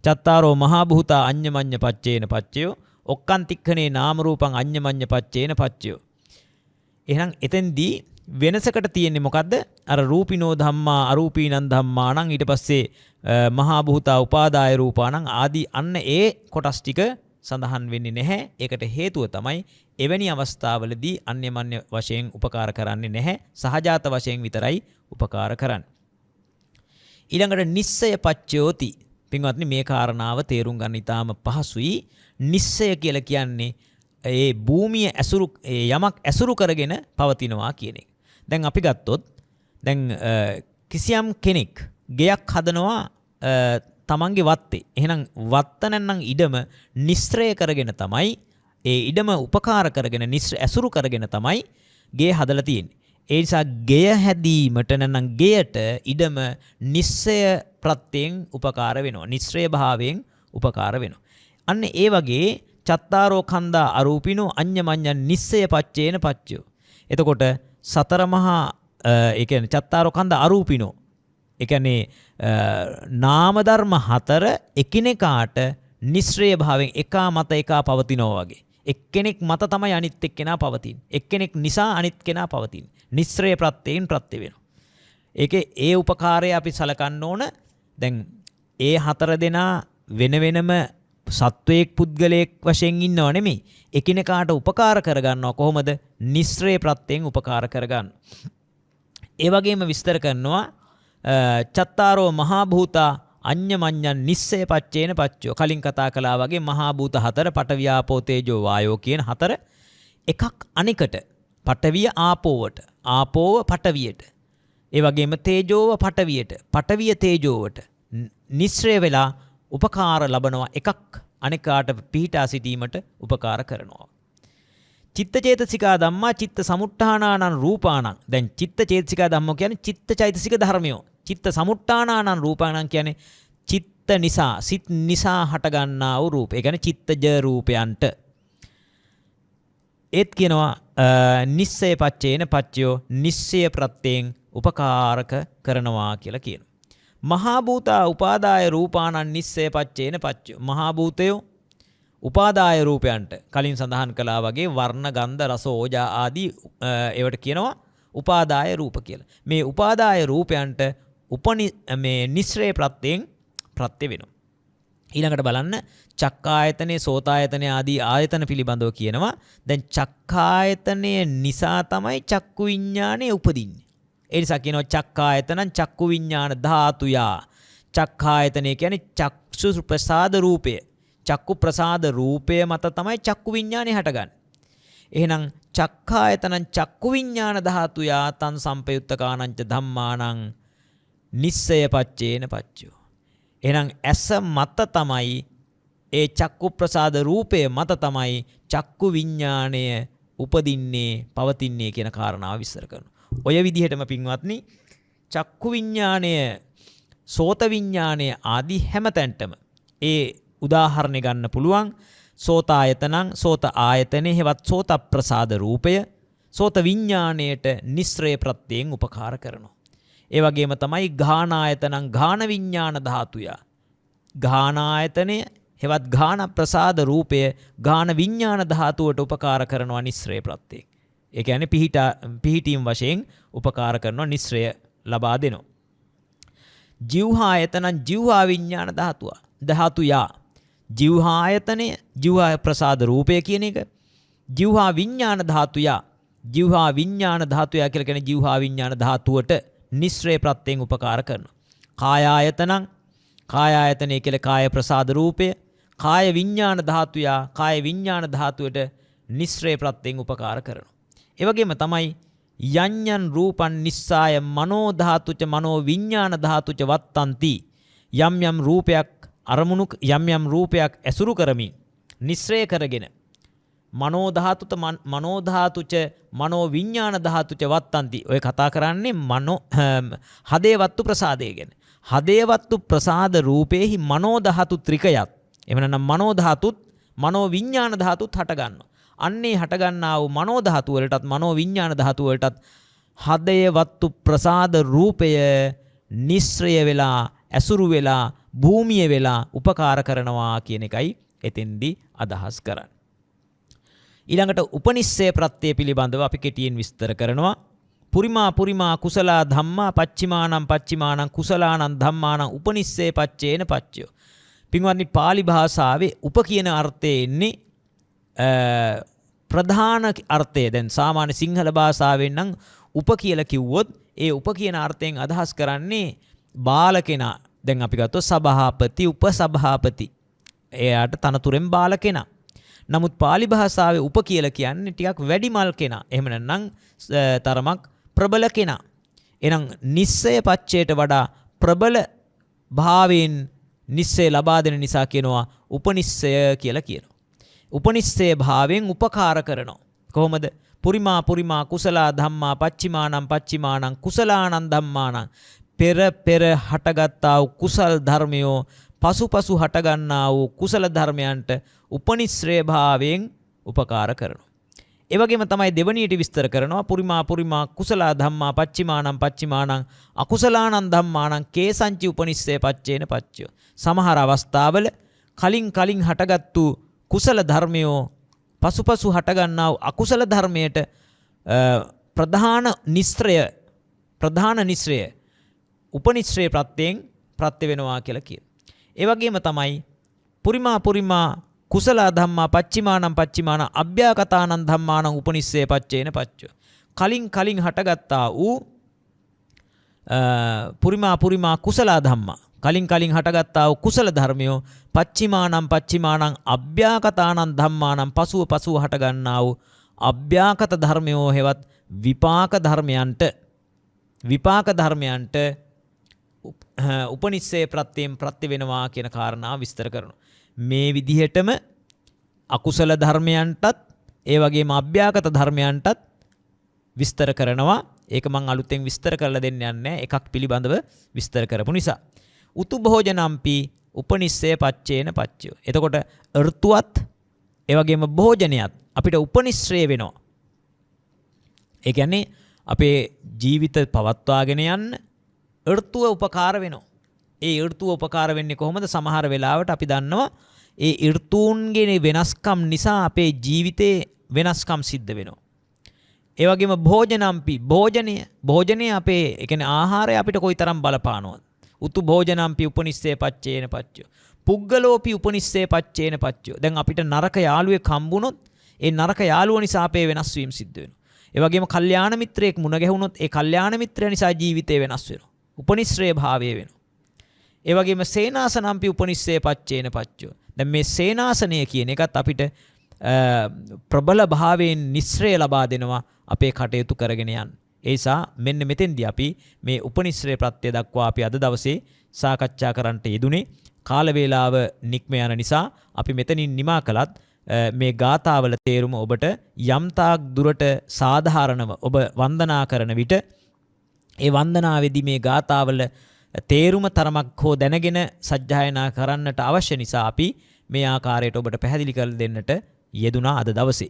චත්තාරෝ මහා භූතා අඤ්ඤමඤ්ඤ පච්චේන පච්චයෝ ඔක්කාන්තික්ඛනේ නාම රූපං අඤ්ඤමඤ්ඤ පච්චේන පච්චයෝ. එහෙනම් එතෙන්දී වෙනසකට තියෙන්නේ මොකද්ද? අර රූපිනෝ ධම්මා අරූපීනං ධම්මාණං ඊට පස්සේ මහා භූතා උපාදාය රූපාණං ආදී අන්න ඒ කොටස් ටික සඳහන් වෙන්නේ නැහැ. ඒකට හේතුව තමයි එවැනි අවස්ථාවලදී අන්‍යමන්‍ය වශයෙන් උපකාර කරන්නේ නැහැ. සහජාත වශයෙන් විතරයි උපකාර කරන්නේ. ඊළඟට නිස්සය පච්චයෝති. පින්වත්නි, මේ කාරණාව තේරුම් ගන්න ඉතාම පහසුයි. නිස්සය කියලා කියන්නේ ඒ භූමිය ඇසුරු යමක් ඇසුරු කරගෙන පවතිනවා කියන එක. දැන් අපි ගත්තොත් දැන් කිසියම් කෙනෙක් ගෙයක් හදනවා තමන්ගේ වත්තේ. එහෙනම් වත්ත නැත්නම් ඉඩම නිස්සය කරගෙන තමයි ඒ ඉඩම උපකාර කරගෙන ඇසුරු කරගෙන තමයි ගේ හදලා තියෙන්නේ. ඒ නිසා ගෙය හැදීමට නැත්නම් ගෙයට ඉඩම නිස්සය ප්‍රත්‍යයෙන් උපකාර වෙනවා. නිස්සය භාවයෙන් උපකාර වෙනවා. අන්න ඒ වගේ චත්තාරෝ කන්දා අරූපිනෝ අඤ්ඤමඤ්ඤ නිස්සය පච්චේන පච්චයෝ. එතකොට සතර මහා ඒ කියන්නේ චත්තාරෝ කන්දා අරූපිනෝ ඒ කියන්නේ නාම ධර්ම හතර එකිනෙකාට නිස්සය භාවයෙන් එකා මත එකා පවතිනවා වගේ. එක්කෙනෙක් මත තමයි අනිත් එක්කෙනා පවතින්නේ. එක්කෙනෙක් නිසා අනිත් කෙනා පවතින්නේ. නිස්සය ප්‍රත්‍යයෙන් ප්‍රත්‍ය වෙනවා. ඒකේ ඒ උපකාරය අපි සලකන්න ඕන. දැන් ඒ හතර දෙනා වෙන වෙනම සත්වයක් පුද්ගලයෙක් වශයෙන් ඉන්නව නෙමෙයි. එකිනෙකාට උපකාර කරගන්නවා. කොහොමද? නිස්සය ප්‍රත්‍යයෙන් උපකාර කරගන්න. ඒ වගේම විස්තර කරනවා චත්තාරෝ මහා භූතා අඤ්ඤමඤ්ඤං නිස්සය පච්චේන පච්චයෝ. කලින් කතා කළා වගේ මහා භූත හතර පඨවි ආපෝ තේජෝ වායෝ කියන හතර එකක් අනිකට පඨවිය ආපෝවට ආපෝව පඨවියට ඒ වගේම තේජෝව පඨවියට පඨවිය තේජෝවට නිස්සය වෙලා උපකාර ලබනවා එකක් අනිකාට පිහිටා සිටීමට උපකාර කරනවා. චිත්තචේතසිකා ධම්මා චිත්ත සමුට්ඨානානං රූපාණං. දැන් චිත්තචේතසිකා ධම්මෝ කියන්නේ චිත්තචෛතසික ධර්මයෝ. චිත්ත සමුට්ඨානානං රූපාණං කියන්නේ චිත්ත නිසා සිත් නිසා හටගන්නා වූ රූප. ඒ කියන්නේ චිත්තජ රූපයන්ට. ඒත් කියනවා නිස්සය පච්චේන පච්චයෝ නිස්සය ප්‍රත්‍යයෙන් උපකාරක කරනවා කියලා කියනවා. මහා භූතා උපාදාය රූපාණං නිස්සය පච්චේන පච්චයෝ. මහා භූතයෝ උපාදාය රූපයන්ට කලින් සඳහන් කළා වගේ වර්ණ ගන්ධ රස ඕජා ආදී ඒවට කියනවා උපාදාය රූප කියලා. මේ උපාදාය රූපයන්ට මේ නිස්සය ප්‍රත්‍යයෙන් ප්‍රත්‍ය වෙනවා. ඊළඟට බලන්න චක්කායතනේ සෝතායතනේ ආදී ආයතන පිළිබඳව කියනවා. දැන් චක්කායතනය නිසා තමයි චක්කු විඥානේ උපදින්නේ. ඒ නිසා කියනවා චක්කායතනං චක්කු විඥාන ධාතුයා. චක්කායතනය කියන්නේ චක්සු ප්‍රසාද රූපය. චක්කු ප්‍රසාද රූපය මත තමයි චක්කු විඥානේ හටගන්නේ. එහෙනම් චක්කායතනං චක්කු විඥාන ධාතුයා තං සම්පයුත්තකානංච ධම්මානං නිස්සය පච්චේන පච්චයෝ. එහෙනම් ඇස මත තමයි ඒ චක්කු ප්‍රසාද රූපය මත තමයි චක්කු විඥාණය උපදින්නේ පවතින්නේ කියන කාරණාව විස්තර කරනවා. ඔය විදිහටම පින්වත්නි චක්කු විඥාණය සෝත විඥාණය ආදී හැමතැනටම ඒ උදාහරණ ගන්න පුළුවන්. සෝතායතනං සෝත ආයතනේ හෙවත් සෝත ප්‍රසාද රූපය සෝත විඥාණයට නිස්සය ප්‍රත්‍යයෙන් උපකාර කරනවා. ඒ වගේම තමයි ගානායතනං ගාන විඥාන ධාතුයා. ගානායතනය හෙවත් ගාන ප්‍රසාද රූපය ගාන විඥාන ධාතුවට උපකාර කරනවා නිස්සය ප්‍රත්‍යයෙන්. ඒ කියන්නේ පිහිටීම් වශයෙන් උපකාර කරනවා නිස්සය ලබා දෙනවා. ජීවහායතනං ජීවහා විඥාන ධාතුයා. ජීවහායතනය ජීවහා ප්‍රසාද රූපය කියන එක ජීවහා විඥාන ධාතුයා. ජීවහා විඥාන ධාතුයා කියලා කියන්නේ ජීවහා විඥාන ධාතුවට නිස්සය ප්‍රත්‍යයෙන් උපකාර කරනවා. කායායතනං කායායතනය කියලා කාය ප්‍රසාද රූපය කාය විඥාන ධාතුයා කාය විඥාන ධාතුවට නිස්සය ප්‍රත්‍යයෙන් උපකාර කරනවා. ඒ වගේම තමයි යඤ්ඤං රූපං නිස්සාය මනෝ ධාතුච මනෝ විඥාන ධාතුච වත්තන්ති. යම් යම් රූපයක් අරමුණු යම් යම් රූපයක් ඇසුරු කරමින් නිස්සය කරගෙන මනෝ ධාතුත මනෝ ධාතුච මනෝ විඥාන ධාතුච වත්තන්ති. ඔය කතා කරන්නේ මනෝ හදේවත්තු ප්‍රසාදය ගැන. හදේවත්තු ප්‍රසාද රූපේහි මනෝ ධාතු ත්‍රිකයත් එහෙම නැත්නම් මනෝ ධාතුත් මනෝ විඥාන ධාතුත් හට ගන්නවා. අන්නේ හට ගන්නා වූ මනෝ ධාතු වලටත් මනෝ විඥාන ධාතු වලටත් හදේවත්තු ප්‍රසාද රූපය නිස්සය වෙලා ඇසුරු වෙලා භූමිය වෙලා උපකාර කරනවා කියන එකයි එතෙන්දී අදහස් කරන්නේ. ඊළඟට උපනිස්සය ප්‍රත්‍ය පිළිබඳව අපි කෙටියෙන් විස්තර කරනවා. පුරිමා කුසලා ධම්මා පච්චිමානං කුසලානං ධම්මානං උපනිස්සය පච්චේන පච්චයෝ. පින්වත්නි පාලි භාෂාවේ උප කියන අර්ථයේ එන්නේ ප්‍රධාන අර්ථය. දැන් සාමාන්‍ය සිංහල භාෂාවෙන් නම් උප කියලා කිව්වොත් ඒ උප කියන අර්ථයෙන් අදහස් කරන්නේ බාල කෙනා. දැන් අපි ගත්තොත් සභාපති උපසභාපති. එයාට තනතුරෙන් බාල කෙනා. නමුත් පාලි භාෂාවේ උප කියලා කියන්නේ ටිකක් වැඩිමල් කෙනා. එහෙම නැත්නම් තරමක් ප්‍රබල කෙනා. එහෙනම් නිස්සය පච්චයට වඩා ප්‍රබල භාවයෙන් නිස්සය ලබා දෙන නිසා කියනවා උපනිස්සය කියලා කියනවා. උපනිස්සය භාවයෙන් උපකාර කරනවා. කොහොමද? පුරිමා කුසලා ධම්මා පච්චිමානං කුසලානං ධම්මානං පෙර හටගත්තා වූ කුසල් ධර්මයෝ පසුපසු හටගන්නා වූ කුසල ධර්මයන්ට උපනිශ්‍රේ භාවයෙන් උපකාර කරනවා. ඒ වගේම තමයි දෙවණියට විස්තර කරනවා පුරිමා කුසලා ධම්මා පච්චිමානං අකුසලානං ධම්මානං කේසංචි උපනිශ්‍රේ පච්චේන පච්චයෝ. සමහර අවස්ථාවල කලින් හටගත්තු කුසල ධර්මයෝ පසුපසු හටගන්නා වූ අකුසල ධර්මයට ප්‍රධාන නිශ්‍රය උපනිශ්‍රේ ප්‍රත්‍යයෙන් ප්‍රත්‍ය වෙනවා කියලා කියනවා. ඒ වගේම තමයි පුරිමා කුසලා ධම්මා පච්චිමානං අභ්‍යාකතානං ධම්මානං උපනිස්සය පච්චේන පච්චයෝ. කලින් හටගත්තා වූ පුරිමා කුසලා ධම්මා කලින් හටගත්තා වූ කුසල ධර්මයෝ පච්චිමානං අභ්‍යාකතානං ධම්මානං පසුව හටගන්නා වූ අභ්‍යාකත ධර්මයෝ හෙවත් විපාක ධර්මයන්ට උපනිස්සය ප්‍රත්‍යයෙන් ප්‍රත්‍ය වෙනවා කියන කාරණා විස්තර කරනවා. මේ විදිහටම අකුසල ධර්මයන්ටත් ඒ වගේම අභ්‍යාකත ධර්මයන්ටත් විස්තර කරනවා. ඒක මම අලුතෙන් විස්තර කරලා දෙන්න යන්නේ එකක් පිළිබඳව විස්තර කරපු නිසා. උතු භෝජනම්පි උපනිස්සය පච්චේන පච්චයෝ. එතකොට ඍතුවත් ඒ වගේම භෝජනයත් අපිට උපනිශ්‍රේ වෙනවා. ඒ කියන්නේ අපේ ජීවිත පවත්වාගෙන යන්න ඍතුව උපකාර වෙනවා. ඒ ඍතුව උපකාර වෙන්නේ කොහොමද? සමහර වෙලාවට අපි දන්නවා ඒ ඍතුන්ගේ වෙනස්කම් නිසා අපේ ජීවිතේ වෙනස්කම් සිද්ධ වෙනවා. ඒ වගේම භෝජනම්පි භෝජනය අපේ ඒ කියන්නේ ආහාරය අපිට කොයිතරම් බලපානවද? උතු භෝජනම්පි උපනිස්සය පච්චේන පච්චයෝ. පුග්ගලෝපි උපනිස්සය පච්චේන පච්චයෝ. දැන් අපිට නරක යාළුවෙක් හම්බුනොත් ඒ නරක යාළුව නිසා අපේ වෙනස් වීම සිද්ධ වෙනවා. ඒ වගේම කල්යාණ මිත්‍රයෙක් මුණ ගැහුනොත් ඒ කල්යාණ මිත්‍රයා නිසා ජීවිතේ වෙනස් වෙනවා. උපනිශ්‍රේ භාවය වෙනවා. ඒ වගේම සේනාසනම්පි උපනිස්සය පච්චේන පච්චයෝ. දැන් මේ සේනාසනය කියන එකත් අපිට ප්‍රබල භාවයෙන් නිස්සරය ලබා දෙනවා අපේ කටයුතු කරගෙන යන්න. ඒ නිසා මෙන්න මෙතෙන්දී අපි මේ උපනිශ්‍රේ ප්‍රත්‍ය දක්වා අපි අද දවසේ සාකච්ඡා කරන්නට යෙදුනේ. කාල වේලාව නික්ම යන නිසා අපි මෙතනින් නිමා කළත් මේ ගාථාවල තේරුම ඔබට යම්තාක් දුරට සාධාරණව ඔබ වන්දනා කරන විට ඒ වන්දනාවේදී මේ ගාථාවල තේරුම තරමක් හෝ දැනගෙන සජ්ජායනා කරන්නට අවශ්‍ය නිසා අපි මේ ආකාරයට ඔබට පැහැදිලි කර දෙන්නට යෙදුනා අද දවසේ.